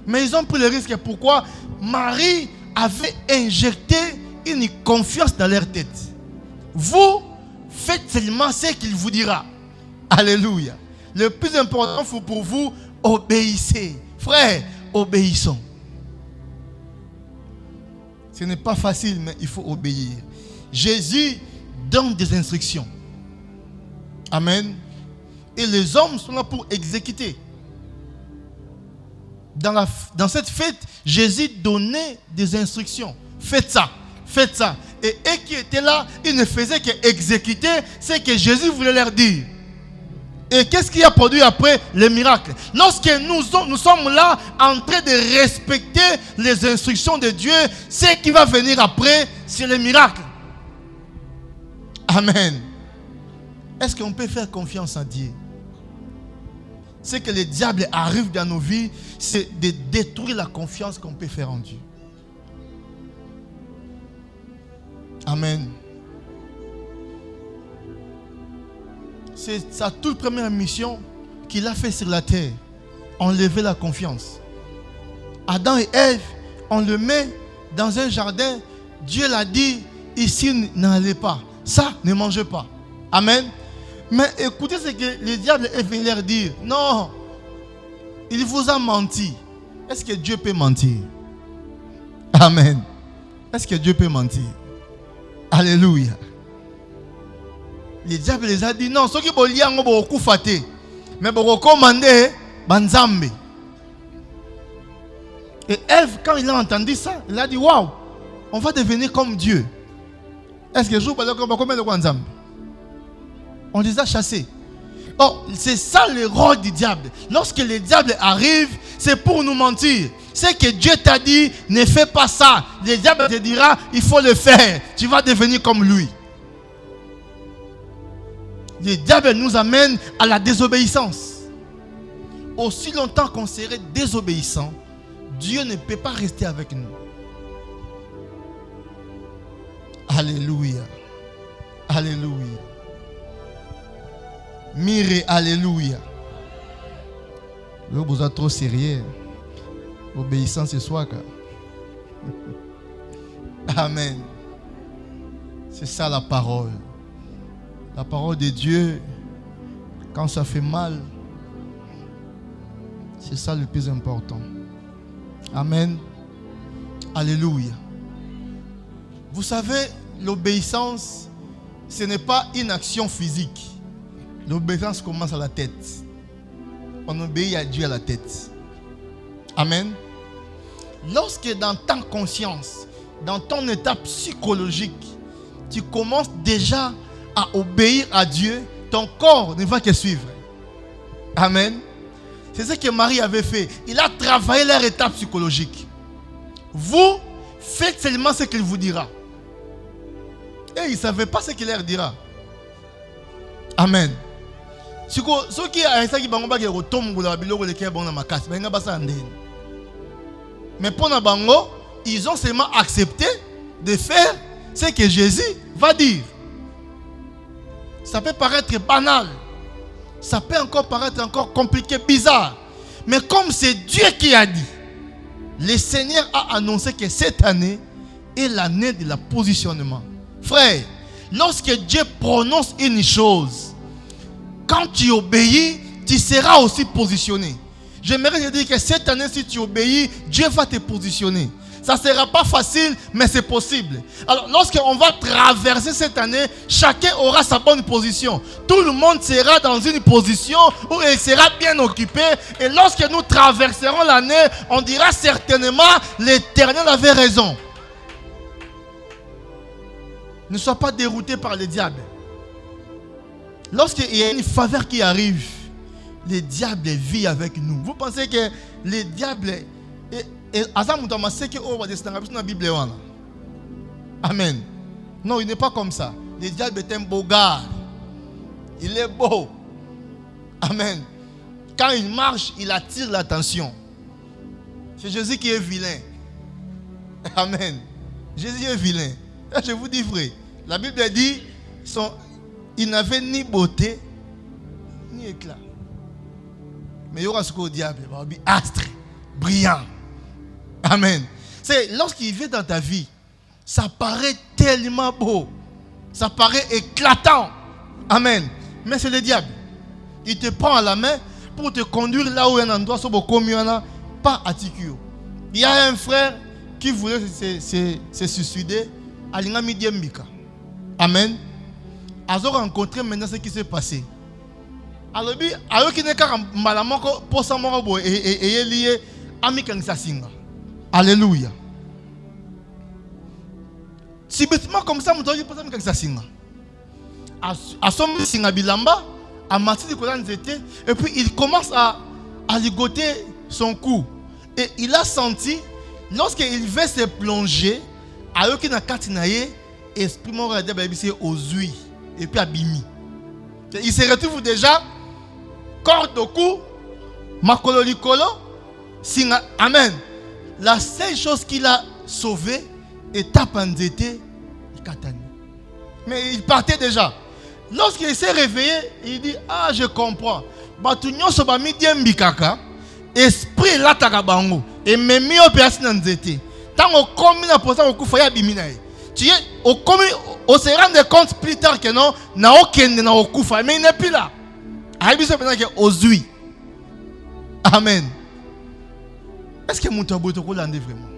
Mais ils ont pris le risque. Pourquoi? Marie avait injecté une confiance dans leur tête. Vous faites seulement ce qu'il vous dira. Alléluia. Le plus important pour vous, obéissez. Frère, obéissons. Ce n'est pas facile, mais il faut obéir. Jésus donne des instructions. Amen. Et les hommes sont là pour exécuter. Dans cette fête, Jésus donnait des instructions. Faites ça, faites ça. Et eux qui étaient là, ils ne faisaient qu'exécuter ce que Jésus voulait leur dire. Et qu'est-ce qui a produit après les miracles? Lorsque nous sommes là en train de respecter les instructions de Dieu, ce qui va venir après, c'est les miracles. Amen. Est-ce qu'on peut faire confiance en Dieu? C'est que le diable arrive dans nos vies, c'est de détruire la confiance qu'on peut faire en Dieu. Amen. C'est sa toute première mission qu'il a fait sur la terre. Enlever la confiance. Adam et Ève, on le met dans un jardin. Dieu l'a dit, ici n'allez pas. Ça, ne mangez pas. Amen. Mais écoutez ce que le diable est venu leur dire. Non, il vous a menti. Est-ce que Dieu peut mentir? Amen. Est-ce que Dieu peut mentir? Alléluia. Le diable les a dit non, ceux qui veulent dire beaucoup faté, mais beaucoup commandé banzambe. Et Ève, quand il a entendu ça, il a dit waouh, on va devenir comme Dieu. Est-ce que je vous combien de banzambe? On les a chassés. Oh, c'est ça le rôle du diable. Lorsque le diable arrive, c'est pour nous mentir. C'est que Dieu t'a dit, ne fais pas ça. Le diable te dira, il faut le faire. Tu vas devenir comme lui. Le diable nous amène à la désobéissance. Aussi longtemps qu'on serait désobéissant, Dieu ne peut pas rester avec nous. Alléluia. Alléluia. Mire, alléluia. Vous êtes trop sérieux. Obéissance ce soir. Amen. C'est ça la parole. La parole de Dieu Quand ça fait mal, c'est ça le plus important. Amen. Alléluia. Vous savez, l'obéissance, ce n'est pas une action physique. L'obéissance commence à la tête. On obéit à Dieu à la tête. Amen. Lorsque dans ta conscience, dans ton état psychologique, tu commences déjà à obéir à Dieu, ton corps ne va que suivre. Amen. C'est ce que Marie avait fait. Il a travaillé leur état psychologique. Vous, faites seulement ce qu'il vous dira. Et il ne savait pas ce qu'il leur dira. Amen. Ceux qui mais pour les bango, ils ont seulement accepté de faire ce que Jésus va dire. Ça peut paraître banal. Ça peut encore paraître encore compliqué, bizarre. Mais comme c'est Dieu qui a dit, le Seigneur a annoncé que cette année est l'année de la positionnement. Frère, lorsque Dieu prononce une chose, quand tu obéis, tu seras aussi positionné. J'aimerais te dire que cette année, si tu obéis, Dieu va te positionner. Ça ne sera pas facile, mais c'est possible. Alors, lorsqu'on va traverser cette année, chacun aura sa bonne position. Tout le monde sera dans une position où il sera bien occupé. Et lorsque nous traverserons l'année, on dira certainement, l'Éternel avait raison. Ne sois pas dérouté par le diable. Lorsqu'il y a une faveur qui arrive, le diable vit avec nous. Vous pensez que le diable Amen. Non, il n'est pas comme ça. Le diable est un beau gars. Il est beau. Amen. Quand il marche, il attire l'attention. C'est Jésus qui est vilain. Amen. Jésus est vilain. Je vous dis vrai. La Bible dit il n'avait ni beauté ni éclat. Mais il y aura ce qu'au diable, astre, brillant. Amen. C'est lorsqu'il vient dans ta vie, ça paraît tellement beau, ça paraît éclatant. Amen. Mais c'est le diable. Il te prend à la main pour te conduire là où il y a un endroit pas à Tikio. Il y a un frère qui voulait se suicider à l'Ingami Mbika. Amen. Ils ont rencontré maintenant ce qui s'est passé. Alors, alors qu'il n'est qu'un malamoko pour sa mort et lié à Mikansasinga. Alléluia. Subitement comme ça, je pas Mikansasinga. À son singa bilamba, à Mathieu de Kolan Zété, et puis il commence à ligoter son cou. Et il a senti, lorsqu'il veut se plonger, alors qu'il n'a qu'à tinailler, esprit mort à c'est aux huiles, et puis à bimi. Il se retrouve déjà corde au cou, makolo likolo, singa. Amen. La seule chose qu'il a sauvé est tapanzete et katani. Mais il partait déjà. Lorsqu'il s'est réveillé, il dit ah je comprends. Batunyo soba midiem bikaka, esprit la takabango et memi opération nanzete. Tant on commis na posa au cou faya bimina. Tu es au commis on se rend compte plus tard que non, na okende na okufa mais il n'est plus là. Amen. Est-ce que mon tabou est vraiment?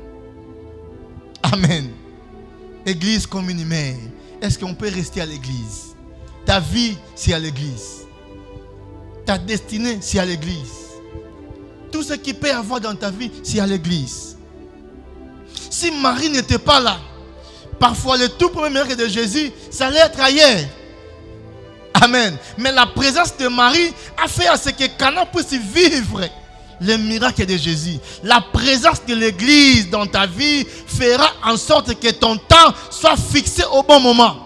Amen. Église comme une mère. Est-ce qu'on peut rester à l'église? Ta vie, c'est à l'église. Ta destinée, c'est à l'église. Tout ce qui peut avoir dans ta vie, c'est à l'église. Si Marie n'était pas là, parfois le tout premier miracle de Jésus, ça allait être ailleurs. Amen. Mais la présence de Marie a fait à ce que Cana puisse vivre le miracle de Jésus. La présence de l'église dans ta vie fera en sorte que ton temps soit fixé au bon moment.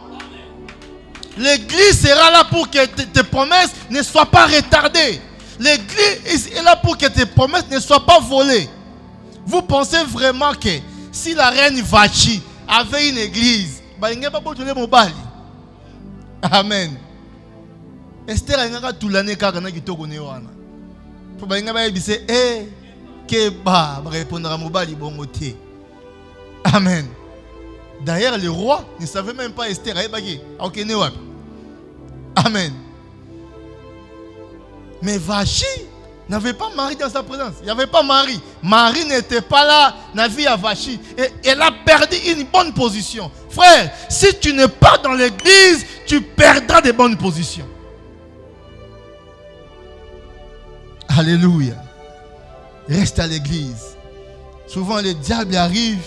L'église sera là pour que tes promesses ne soient pas retardées. L'église est là pour que tes promesses ne soient pas volées. Vous pensez vraiment que si la reine Vachi avait une église, il n'y a pas besoin de mobile. Amen. Esther a ngaka tulane kaka na kitoko ne wana. Po ba ngaba yebise ke ba répondra mobali bongo te. Amen. D'ailleurs le roi ne savait même pas Esther ayebaki. Okene wapi. Amen. Mais Vachi n'avait pas Marie dans sa présence. Il n'y avait pas Marie. Marie n'était pas là dans la vie à Vachi. Et elle a perdu une bonne position. Frère, si tu n'es pas dans l'église, tu perdras des bonnes positions. Alléluia. Reste à l'église. Souvent le diable arrive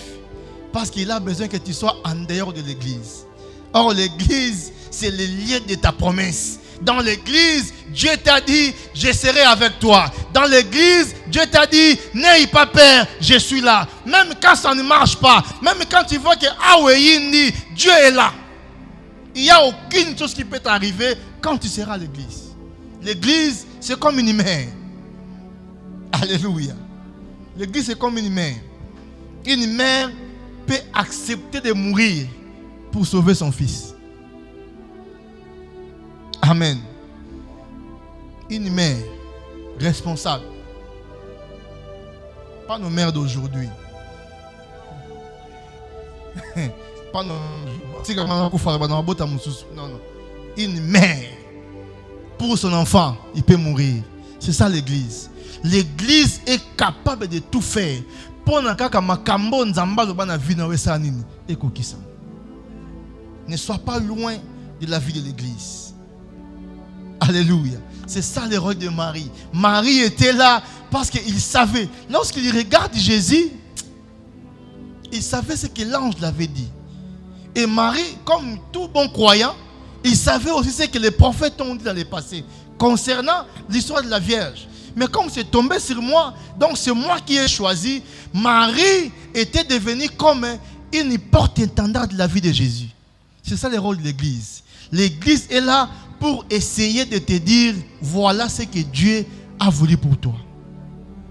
parce qu'il a besoin que tu sois en dehors de l'église. Or l'église, c'est le lieu de ta promesse. Dans l'église, Dieu t'a dit, je serai avec toi. Dans l'église, Dieu t'a dit, n'aie pas peur, je suis là. Même quand ça ne marche pas, même quand tu vois que Dieu est là. Il n'y a aucune chose qui peut t'arriver quand tu seras à l'église. L'église, c'est comme une mère. Alléluia. L'église, c'est comme une mère. Une mère peut accepter de mourir pour sauver son fils. Amen. Une mère responsable. Pas nos mères d'aujourd'hui. Pas nos... Non, non. Une mère. Pour son enfant, il peut mourir. C'est ça l'église. L'église est capable de tout faire. Ne sois pas loin de la vie de l'église. Alléluia. C'est ça le rôle de Marie. Marie était là parce qu'il savait. Lorsqu'il regarde Jésus, il savait ce que l'ange l'avait dit. Et Marie, comme tout bon croyant, il savait aussi ce que les prophètes ont dit dans le passé concernant l'histoire de la Vierge. Mais comme c'est tombé sur moi, donc c'est moi qui ai choisi. Marie était devenue comme une porte-étendard de la vie de Jésus. C'est ça le rôle de l'église. L'église est là pour essayer de te dire, voilà ce que Dieu a voulu pour toi.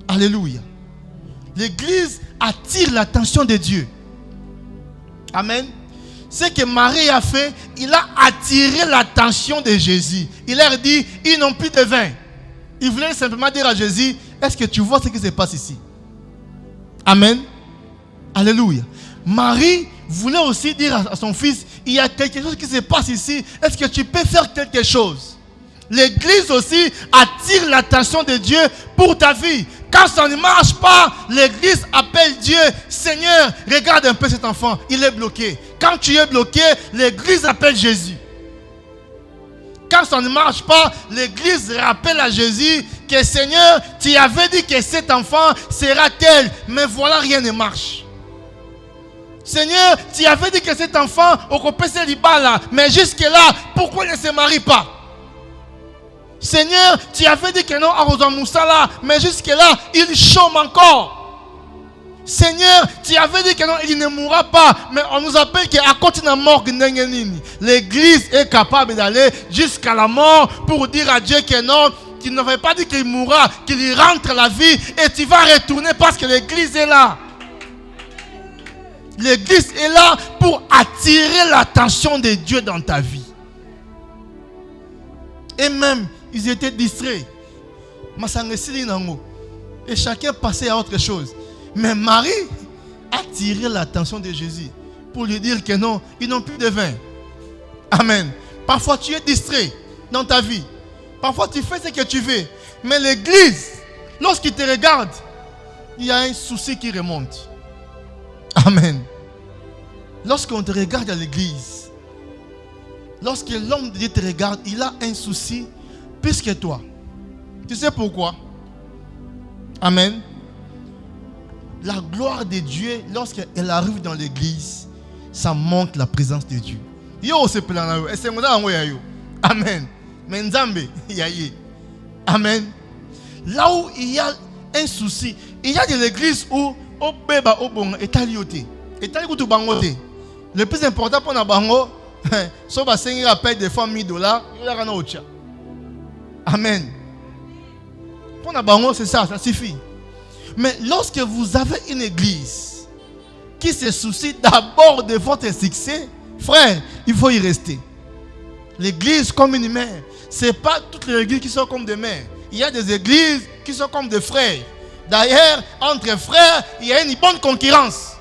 Alléluia. L'église attire l'attention de Dieu. Amen. Ce que Marie a fait, il a attiré l'attention de Jésus. Il leur dit, ils n'ont plus de vin. Il voulait simplement dire à Jésus, est-ce que tu vois ce qui se passe ici? Amen. Alléluia. Marie voulait aussi dire à son fils, il y a quelque chose qui se passe ici. Est-ce que tu peux faire quelque chose? L'église aussi attire l'attention de Dieu pour ta vie. Quand ça ne marche pas, l'église appelle Dieu. Seigneur, regarde un peu cet enfant, il est bloqué. Quand tu es bloqué, l'église appelle Jésus. Quand ça ne marche pas, l'église rappelle à Jésus que Seigneur, tu avais dit que cet enfant sera tel, mais voilà, rien ne marche. Seigneur, tu avais dit que cet enfant occupait ses libas, mais jusque-là, pourquoi il ne se marie pas? Seigneur, tu avais dit que non, à Moussala, mais jusque-là, il chôme encore. Seigneur, tu avais dit que non, il ne mourra pas, mais on nous appelle qu'à côté de la mort, l'église est capable d'aller jusqu'à la mort pour dire à Dieu que non, qu'il n'avait pas dit qu'il mourra, qu'il rentre à la vie et tu vas retourner parce que l'église est là. L'église est là pour attirer l'attention de Dieu dans ta vie. Et même, ils étaient distraits. Et chacun passait à autre chose. Mais Marie a attiré l'attention de Jésus pour lui dire que non, ils n'ont plus de vin. Amen. Parfois tu es distrait dans ta vie. Parfois tu fais ce que tu veux. Mais l'église, lorsqu'il te regarde, il y a un souci qui remonte. Amen. Lorsqu'on te regarde à l'église, lorsque l'homme de Dieu te regarde, il a un souci plus que toi. Tu sais pourquoi? Amen. La gloire de Dieu, lorsqu'elle arrive dans l'église, ça montre la présence de Dieu. Yo, c'est plein. Amen. Amen. Là où il y a un souci, il y a de l'église où le plus important pour nous, c'est que paye des fois $1000. Amen. Pour nous, c'est ça, ça suffit. Mais lorsque vous avez une église qui se soucie d'abord de votre succès, frère, il faut y rester. L'église comme une mère. Ce n'est pas toutes les églises qui sont comme des mères. Il y a des églises qui sont comme des frères. D'ailleurs, entre frères, il y a une bonne concurrence.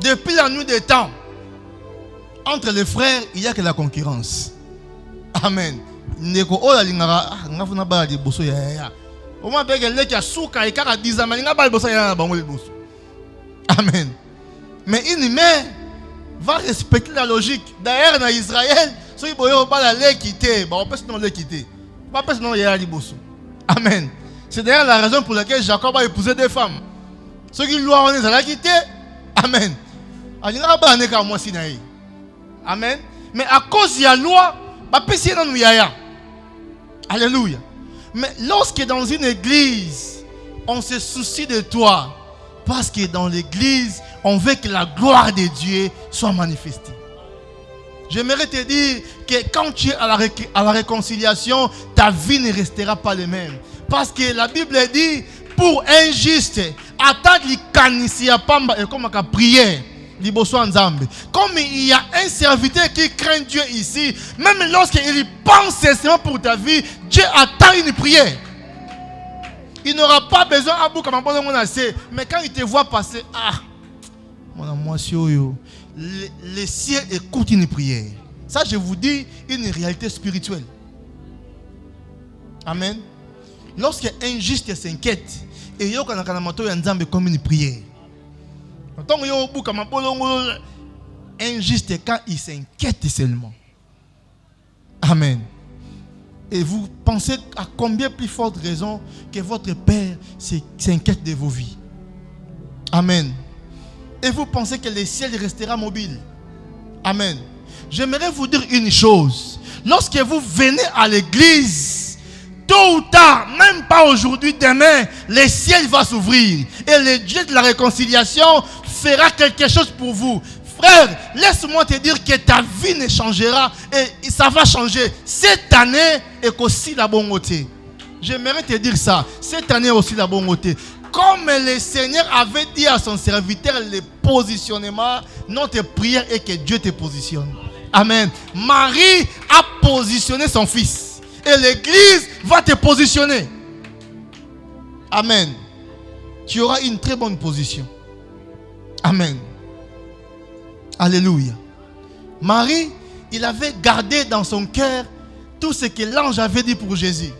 Depuis la nuit des temps, entre les frères, il n'y a que la concurrence. Amen. ndeko ola lingara ngafuna bala liboso ya au moins beke leki asuka ikaka 10 ans malinga bala liboso ya na bango liboso. Amen. Mais une mère va respecter la logique. D'ailleurs dans Israël, ceux qui boyo bala le quitter, ba on peut non le quitter. Pas peut non ya liboso. Amen. C'est d'ailleurs la raison pour laquelle Jacob a épousé des femmes. Ceux qui loi on les a quitté. Amen. Alina ba ne ka moi sinaï. Amen. Mais à cause de la loi, ba pesi na yaya. Alléluia. Mais lorsque dans une église, on se soucie de toi, parce que dans l'église, on veut que la gloire de Dieu soit manifestée. J'aimerais te dire que quand tu es à la réconciliation, ta vie ne restera pas la même. Parce que la Bible dit, pour un juste, attendre l'ikanissia pamba et comme à prière. Comme il y a un serviteur qui craint Dieu ici, même lorsqu'il pense sincèrement pour ta vie, Dieu attend une prière. Il n'aura pas besoin à bout comme un assez, mais quand il te voit passer, les cieux écoutent une prière. Ça, je vous dis, une réalité spirituelle. Amen. Lorsqu'un juste s'inquiète, et il y a comme une prière. Injuste quand il s'inquiète seulement. Amen. Et vous pensez à combien plus forte raison que votre Père s'inquiète de vos vies. Amen. Et vous pensez que le ciel restera mobile. Amen. J'aimerais vous dire une chose. Lorsque vous venez à l'église, tôt ou tard, même pas aujourd'hui, demain, le ciel va s'ouvrir. Et le Dieu de la réconciliation fera quelque chose pour vous. Frère, laisse-moi te dire que ta vie ne changera et ça va changer. Cette année est aussi la bonne côté. J'aimerais te dire ça. Cette année est aussi la bonne côté. Comme le Seigneur avait dit à son serviteur, le positionnement, notre prière est que Dieu te positionne. Amen. Marie a positionné son fils. Et l'église va te positionner. Amen. Tu auras une très bonne position. Amen. Alléluia. Marie, il avait gardé dans son cœur tout ce que l'ange avait dit pour Jésus.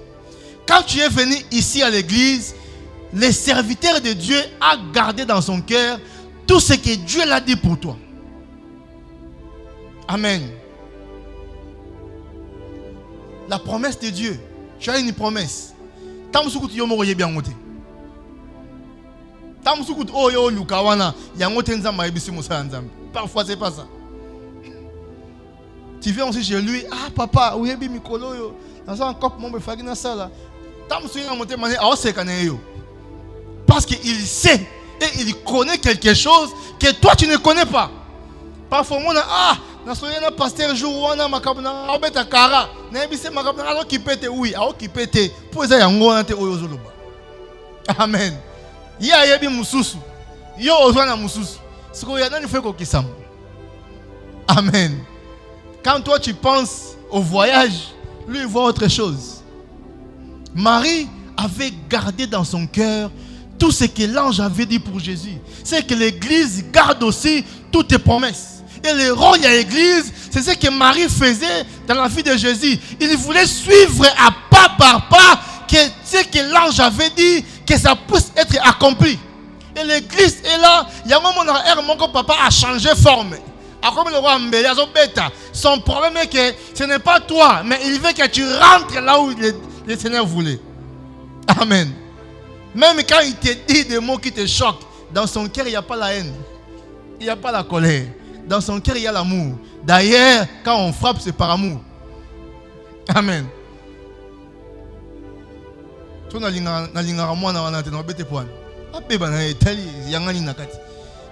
Quand tu es venu ici à l'église, le serviteur de Dieu a gardé dans son cœur tout ce que Dieu l'a dit pour toi. Amen. La promesse de Dieu. Tu as une promesse. Parfois c'est pas ça. Tu viens aussi chez lui. Ah papa, où est Mikolo yo? Dans un cop mon befagi na sala. Parce qu'il sait et il connaît quelque chose que toi tu ne connais pas. Parfois on a na pasteur jour wana makabuna obeta kara na ebise makabuna alo kipete oui ao kipete po eza yango wana te oyo zoloba. Amen. Ya yebi mususu yo ozwana mususu siko ya nani feko kisamu. Amen. Quand toi tu penses au voyage, lui il voit autre chose. Marie avait gardé dans son cœur tout ce que l'ange avait dit pour Jésus. C'est que l'église garde aussi toutes tes promesses. Et le rôle de l'église, c'est ce que Marie faisait dans la vie de Jésus. Il voulait suivre à pas par pas que ce que l'ange avait dit, que ça puisse être accompli. Et l'église est là. Il y a un moment où mon papa a changé forme. Son problème est que ce n'est pas toi, mais il veut que tu rentres là où le Seigneur voulait. Amen. Même quand il te dit des mots qui te choquent, dans son cœur, il n'y a pas la haine. Il n'y a pas la colère. Dans son cœur, il y a l'amour. D'ailleurs, quand on frappe, c'est par amour. Amen.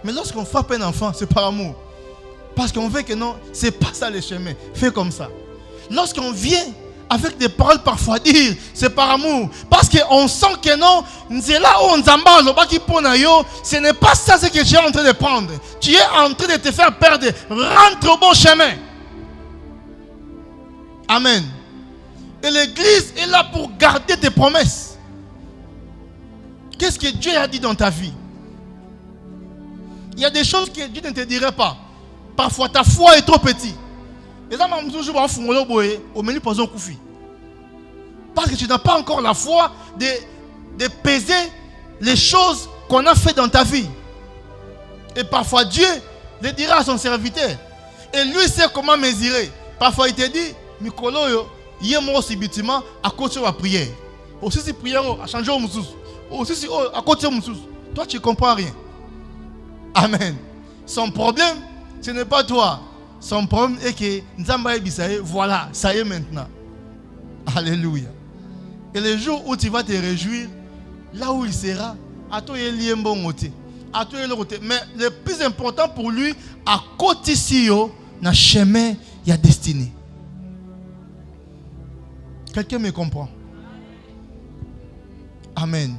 Mais lorsqu'on frappe un enfant, c'est par amour. Parce qu'on veut que non, c'est pas ça le chemin. Fais comme ça. Lorsqu'on vient avec des paroles parfois dire, c'est par amour. Parce qu'on sent que non, c'est là où on s'emballe, ce n'est pas ça ce que tu es en train de prendre. Tu es en train de te faire perdre. Rentre au bon chemin. Amen. Et l'église est là pour garder tes promesses. Qu'est-ce que Dieu a dit dans ta vie? Il y a des choses que Dieu ne te dirait pas. Parfois ta foi est trop petite. Et ça m'a toujours au menu pour un koufi. Parce que tu n'as pas encore la foi de peser les choses qu'on a fait dans ta vie. Et parfois Dieu le dira à son serviteur. Et lui sait comment mesurer. Parfois il te dit, Mikolo yo, il y a moi subitement à côté de la prière. Aussi si prière a changé au moussous. Aussi si à côté de moussous. Toi tu ne comprends rien. Amen. Son problème, ce n'est pas toi. Son problème est que Nzamba Ebisaye, voilà, ça y est maintenant. Alléluia. Et le jour où tu vas te réjouir, là où il sera, à toi il y a un bon côté. À toi il y a le côté. Mais le plus important pour lui, à côté si yo, dans le chemin, il y a destinée. Quelqu'un me comprend? Amen.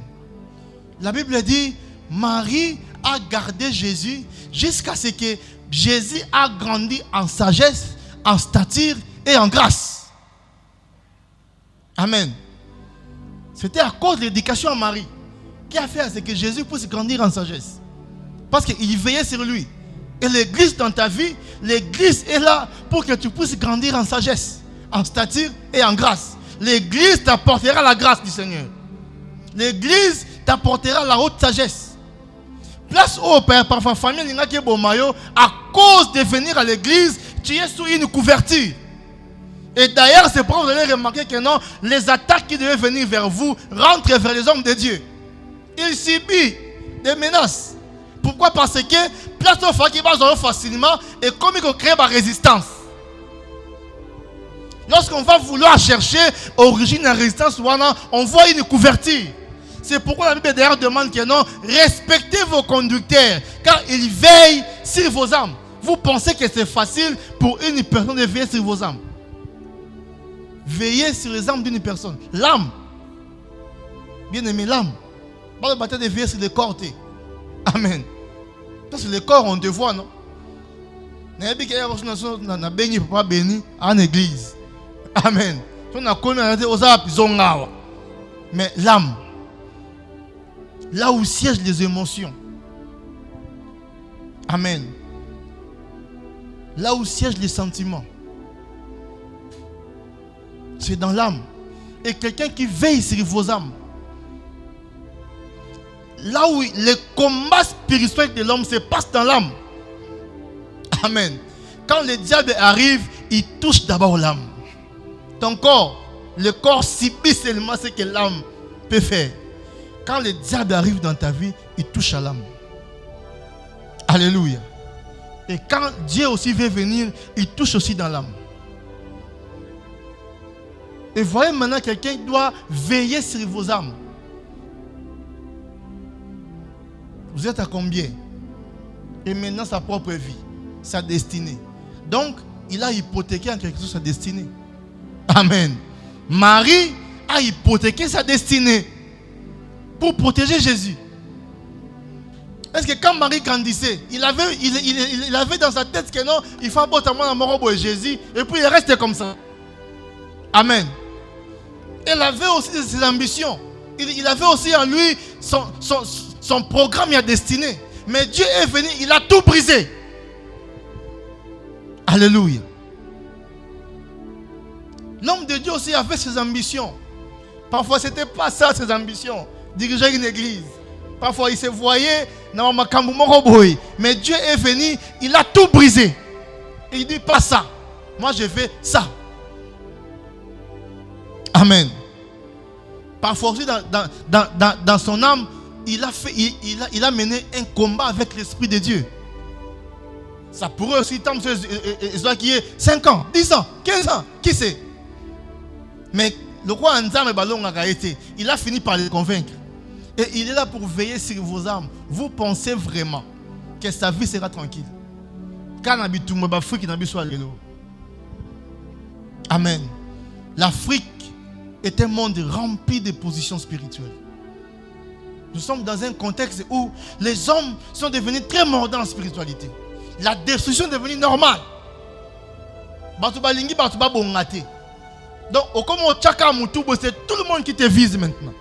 La Bible dit, Marie a gardé Jésus jusqu'à ce que Jésus a grandi en sagesse, en stature et en grâce. Amen. C'était à cause de l'éducation à Marie qui a fait à ce que Jésus puisse grandir en sagesse. Parce qu'il veillait sur lui. Et l'église dans ta vie, l'église est là pour que tu puisses grandir en sagesse, en stature et en grâce. L'église t'apportera la grâce du Seigneur. L'église t'apportera la haute sagesse. Place au père, parfois famille, à cause de venir à l'église, tu es sous une couverture. Et d'ailleurs, c'est pour vous allez remarquer que non, les attaques qui devaient venir vers vous rentrent vers les hommes de Dieu. Ils subissent des menaces. Pourquoi? Parce que place au fait qu'il va facilement et comme il crée la résistance. Lorsqu'on va vouloir chercher origine de la résistance, on voit une couverture. C'est pourquoi la Bible d'ailleurs demande que non, respectez vos conducteurs, car ils veillent sur vos âmes. Vous pensez que c'est facile pour une personne de veiller sur vos âmes? Veillez sur les âmes d'une personne. L'âme. Bien aimé, l'âme. Pas de bataille de veiller sur le corps. Amen. Parce que le corps, on te voit, non? En église. Amen. Mais l'âme. Là où siègent les émotions. Amen. Là où siègent les sentiments. C'est dans l'âme. Et quelqu'un qui veille sur vos âmes. Là où le combat spirituel de l'homme se passe dans l'âme. Amen. Quand le diable arrive, il touche d'abord l'âme. Ton corps, le corps subit seulement ce que l'âme peut faire. Quand le diable arrive dans ta vie, il touche à l'âme. Alléluia. Et quand Dieu aussi veut venir, il touche aussi dans l'âme. Et voyez maintenant, quelqu'un doit veiller sur vos âmes. Vous êtes à combien? Et maintenant sa propre vie, sa destinée. Donc, il a hypothéqué en quelque sorte sa destinée. Amen. Marie a hypothéqué sa destinée pour protéger Jésus. Est-ce que quand Marie grandissait, il avait dans sa tête que non, il faut botamment la mort de Jésus et puis il reste comme ça. Amen. Elle avait aussi ses ambitions. Il avait aussi en lui son programme et destinée. Mais Dieu est venu, il a tout brisé. Alléluia. L'homme de Dieu aussi avait ses ambitions. Parfois, ce n'était pas ça ses ambitions. Diriger une église. Parfois, il se voyait dans ma camboumoroboy. Mais Dieu est venu, il a tout brisé. Et il dit pas ça. Moi, je fais ça. Amen. Parfois aussi dans son âme, il a mené un combat avec l'Esprit de Dieu. Ça pourrait aussi tomber qui est 5 ans, 10 ans, 15 ans, qui sait. Mais le roi Anzam et Ballon a été, il a fini par les convaincre. Et il est là pour veiller sur vos âmes. Vous pensez vraiment que sa vie sera tranquille? Amen. L'Afrique est un monde rempli de positions spirituelles. Nous sommes dans un contexte où les hommes sont devenus très mordants en spiritualité. La destruction est devenue normale. Donc, c'est tout le monde qui te vise maintenant.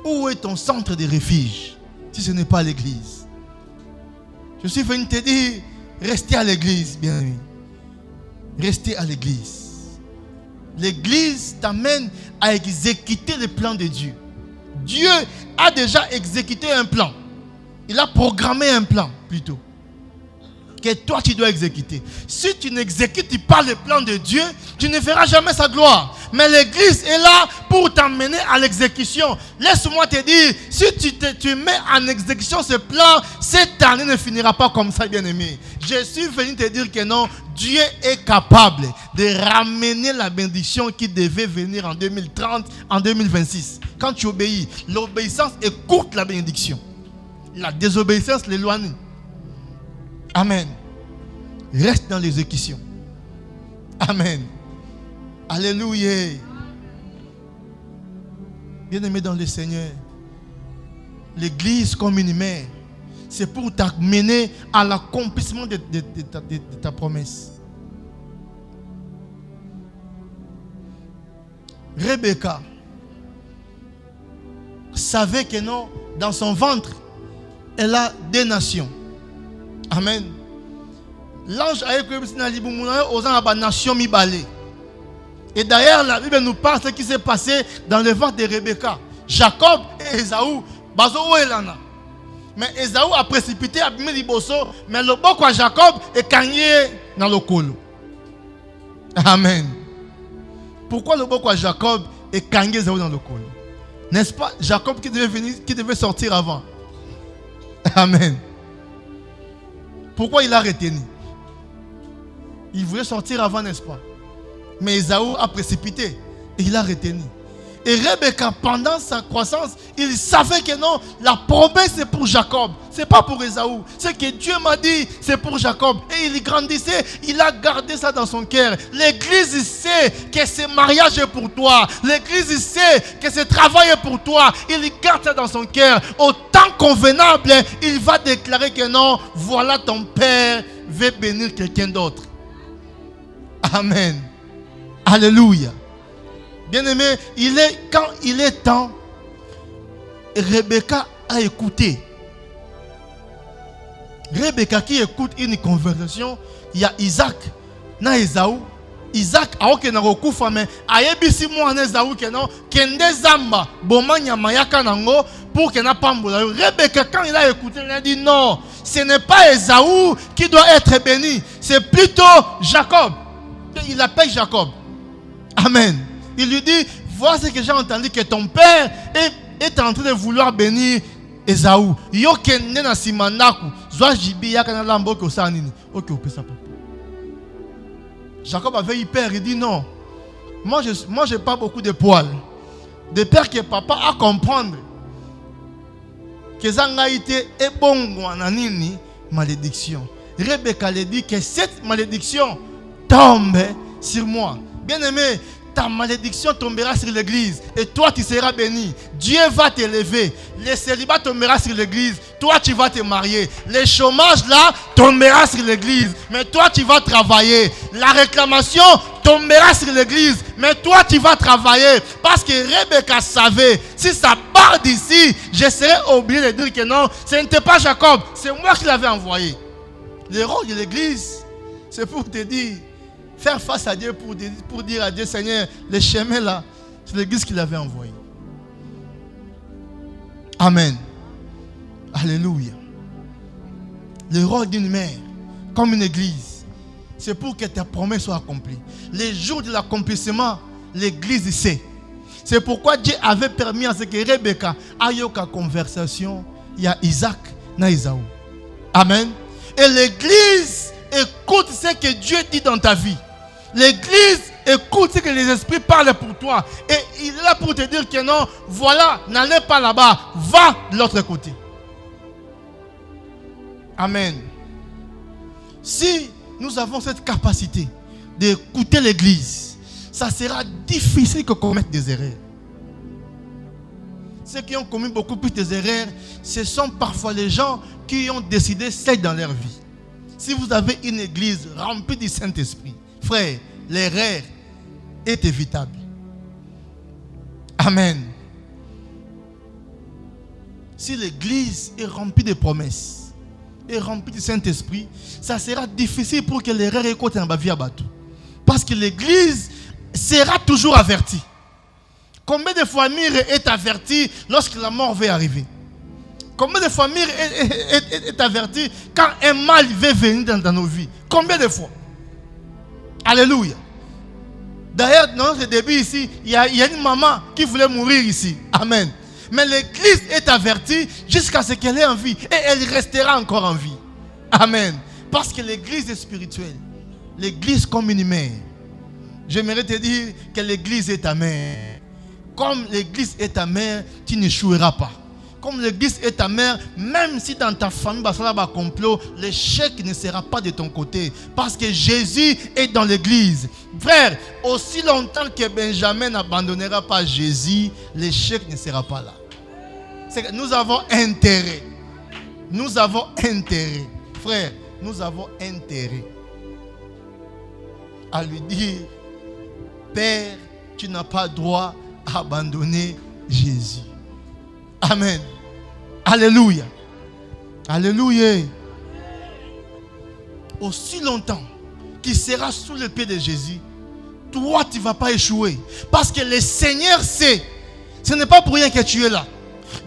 Où est ton centre de refuge si ce n'est pas l'église? Je suis venu te dire, restez à l'église, bien aimé. rester à l'église. L'église t'amène à exécuter le plan de Dieu. Dieu a déjà exécuté un plan. Il a programmé un plan plutôt. Que toi tu dois exécuter. Si tu n'exécutes pas le plan de Dieu, tu ne verras jamais sa gloire. Mais l'église est là pour t'amener à l'exécution. Laisse-moi te dire, si tu mets en exécution ce plan, cette année ne finira pas comme ça, bien-aimé. Je suis venu te dire que non, Dieu est capable de ramener la bénédiction qui devait venir en 2030, en 2026. Quand tu obéis, l'obéissance écourte la bénédiction. La désobéissance l'éloigne. Amen. Reste dans l'exécution. Amen. Alléluia. Bien-aimé dans le Seigneur, l'église comme une mère, c'est pour t'amener à l'accomplissement de ta promesse. Rebecca savait que non, dans son ventre, elle a des nations. Amen. L'ange a écrit aux nations mibalé. Et d'ailleurs, la Bible nous parle de ce qui s'est passé dans le ventre de Rebecca. Jacob et Esaü, bazo elana. Mais Esaü a précipité à Liboso, mais le boko à Jacob est gagné dans le colo. Amen. Pourquoi le boko à Jacob est gagné Esaü dans le colo? N'est-ce pas Jacob qui devait sortir avant? Amen. Pourquoi il a retenu? Il voulait sortir avant, n'est-ce pas? Mais Esaü a précipité et il a retenu. Et Rebecca, pendant sa croissance, il savait que non, la promesse c'est pour Jacob, c'est pas pour Esaü. Ce que Dieu m'a dit, c'est pour Jacob. Et il grandissait, il a gardé ça dans son cœur. L'église sait que ce mariage est pour toi. L'église sait que ce travail est pour toi. Il garde ça dans son cœur. Au temps convenable, il va déclarer que non, voilà ton père veut bénir quelqu'un d'autre. Amen. Alléluia. Bien-aimé, quand il est temps, Rebecca a écouté. Rebecca qui écoute une conversation, il y a Isaac, na Esaü. Isaac a aucun recours, mais ayebisi mo na Esaü que non, kende zamba, bomanya mayaka nango pour que n'a pas mbola. Rebecca quand il a écouté, il a dit non, ce n'est pas Esaü qui doit être béni, c'est plutôt Jacob. Il appelle Jacob. Amen. Il lui dit, vois ce que j'ai entendu, que ton père est en train de vouloir bénir Esaü. Jacob avait eu peur, il dit non. Moi, je n'ai pas beaucoup de poils. De peur que papa a comprendre que Zangaïté est bon nini malédiction. Rebecca lui dit que cette malédiction tombe sur moi. Bien-aimé, ta malédiction tombera sur l'église et toi tu seras béni. Dieu va t'élever. Le célibat tombera sur l'église. Toi tu vas te marier. Le chômage là tombera sur l'église. Mais toi tu vas travailler. La réclamation tombera sur l'église. Mais toi tu vas travailler. Parce que Rebecca savait, si ça part d'ici, je serai obligé de dire que non, ce n'était pas Jacob. C'est moi qui l'avais envoyé. Le rôle de l'église, c'est pour te dire, faire face à Dieu pour dire à Dieu, Seigneur, le chemin là, c'est l'église qui l'avait envoyé. Amen. Alléluia. Le rôle d'une mère, comme une église, c'est pour que ta promesse soit accomplie. Les jours de l'accomplissement, l'église sait. C'est pourquoi Dieu avait permis à ce que Rebecca ait une conversation. Il y a Isaac et Esaü. Amen. Et l'église écoute ce que Dieu dit dans ta vie. L'église écoute ce que les esprits parlent pour toi. Et il est là pour te dire que non, voilà, n'allez pas là-bas, va de l'autre côté. Amen. Si nous avons cette capacité d'écouter l'église, ça sera difficile de commettre des erreurs. Ceux qui ont commis beaucoup plus d'erreurs, ce sont parfois les gens qui ont décidé seul dans leur vie. Si vous avez une église remplie du Saint-Esprit, frère, l'erreur est évitable. Amen. Si l'église est remplie de promesses, est remplie du Saint-Esprit, ça sera difficile pour que l'erreur écoute un bavia bateau. Parce que l'église sera toujours avertie. Combien de familles est avertie lorsque la mort va arriver? Combien de familles est avertie quand un mal va venir dans nos vies? Combien de fois? Alléluia. D'ailleurs, dans notre début ici, il y a une maman qui voulait mourir ici. Amen. Mais l'église est avertie jusqu'à ce qu'elle ait en vie. Et elle restera encore en vie. Amen. Parce que l'église est spirituelle. L'église comme une mère. J'aimerais te dire que l'église est ta mère. Comme l'église est ta mère, tu n'échoueras pas. Comme l'église est ta mère, même si dans ta famille, complot, l'échec ne sera pas de ton côté. Parce que Jésus est dans l'église. Frère, aussi longtemps que Benjamin n'abandonnera pas Jésus, l'échec ne sera pas là. C'est que nous avons intérêt. Nous avons intérêt. Frère, nous avons intérêt à lui dire, Père, tu n'as pas droit à abandonner Jésus. Amen. Alléluia. Alléluia. Aussi longtemps qu'il sera sous le pied de Jésus, toi tu ne vas pas échouer. Parce que le Seigneur sait, ce n'est pas pour rien que tu es là.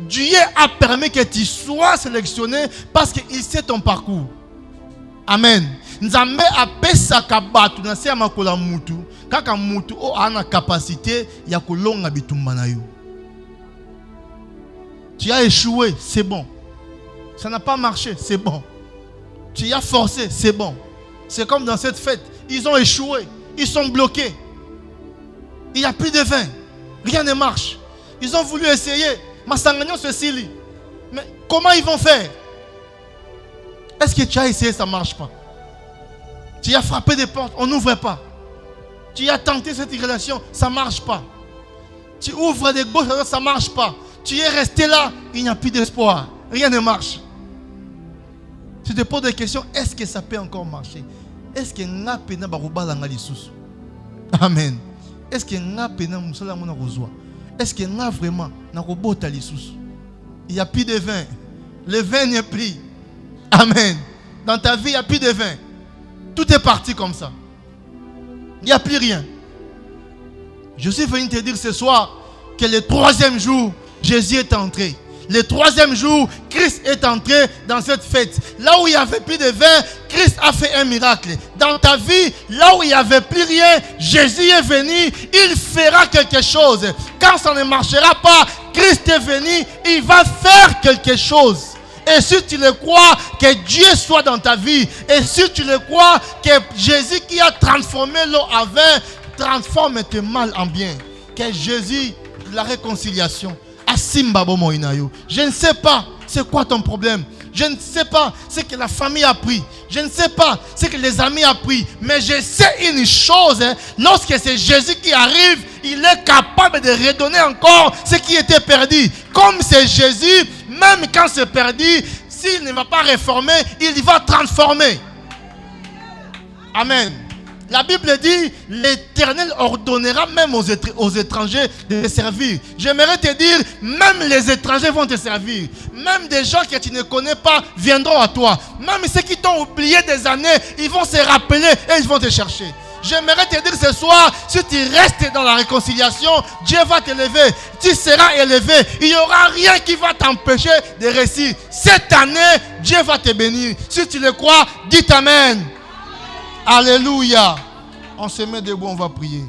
Dieu a permis que tu sois sélectionné parce qu'il sait ton parcours. Amen. Nzambe apesaka batu na se makola mutu kaka mutu o ana capacité ya kolonga bitumba na yo. Tu as échoué, c'est bon. Ça n'a pas marché, c'est bon. Tu as forcé, c'est bon. C'est comme dans cette fête, ils ont échoué, ils sont bloqués. Il n'y a plus de vin, rien ne marche. Ils ont voulu essayer, Massangagnon Cécilie. Mais comment ils vont faire? Est-ce que tu as essayé, ça ne marche pas? Tu as frappé des portes, on n'ouvre pas. Tu as tenté cette relation, ça ne marche pas. Tu ouvres des gauches, ça ne marche pas. Tu es resté là, il n'y a plus d'espoir. Rien ne marche. Tu te poses des questions, est-ce que ça peut encore marcher? Est-ce que n'a pena baruba langa lisusu? Amen. Est-ce que n'a pena musala mona rozwa? Est-ce que n'a vraiment na robota lisusu? Il n'y a plus de vin. Le vin n'est plus. Amen. Dans ta vie, il n'y a plus de vin. Tout est parti comme ça. Il n'y a plus rien. Je suis venu te dire ce soir que le 3e jour, Jésus est entré. Le 3e jour, Christ est entré dans cette fête. Là où il n'y avait plus de vin, Christ a fait un miracle. Dans ta vie, là où il n'y avait plus rien, Jésus est venu, il fera quelque chose. Quand ça ne marchera pas, Christ est venu, il va faire quelque chose. Et si tu le crois, que Dieu soit dans ta vie. Et si tu le crois, que Jésus qui a transformé l'eau en vin, transforme tes mal en bien. Que Jésus, la réconciliation, je ne sais pas c'est quoi ton problème. Je ne sais pas ce que la famille a pris. Je ne sais pas ce que les amis ont pris. Mais je sais une chose. Lorsque c'est Jésus qui arrive, il est capable de redonner encore ce qui était perdu. Comme c'est Jésus, même quand c'est perdu, s'il ne va pas réformer, il va transformer. Amen. La Bible dit, l'Éternel ordonnera même aux étrangers de te servir. J'aimerais te dire, même les étrangers vont te servir. Même des gens que tu ne connais pas viendront à toi. Même ceux qui t'ont oublié des années, ils vont se rappeler et ils vont te chercher. J'aimerais te dire ce soir, si tu restes dans la réconciliation, Dieu va t'élever. Tu seras élevé. Il n'y aura rien qui va t'empêcher de réussir. Cette année, Dieu va te bénir. Si tu le crois, dis Amen. Alléluia. On se met debout, on va prier.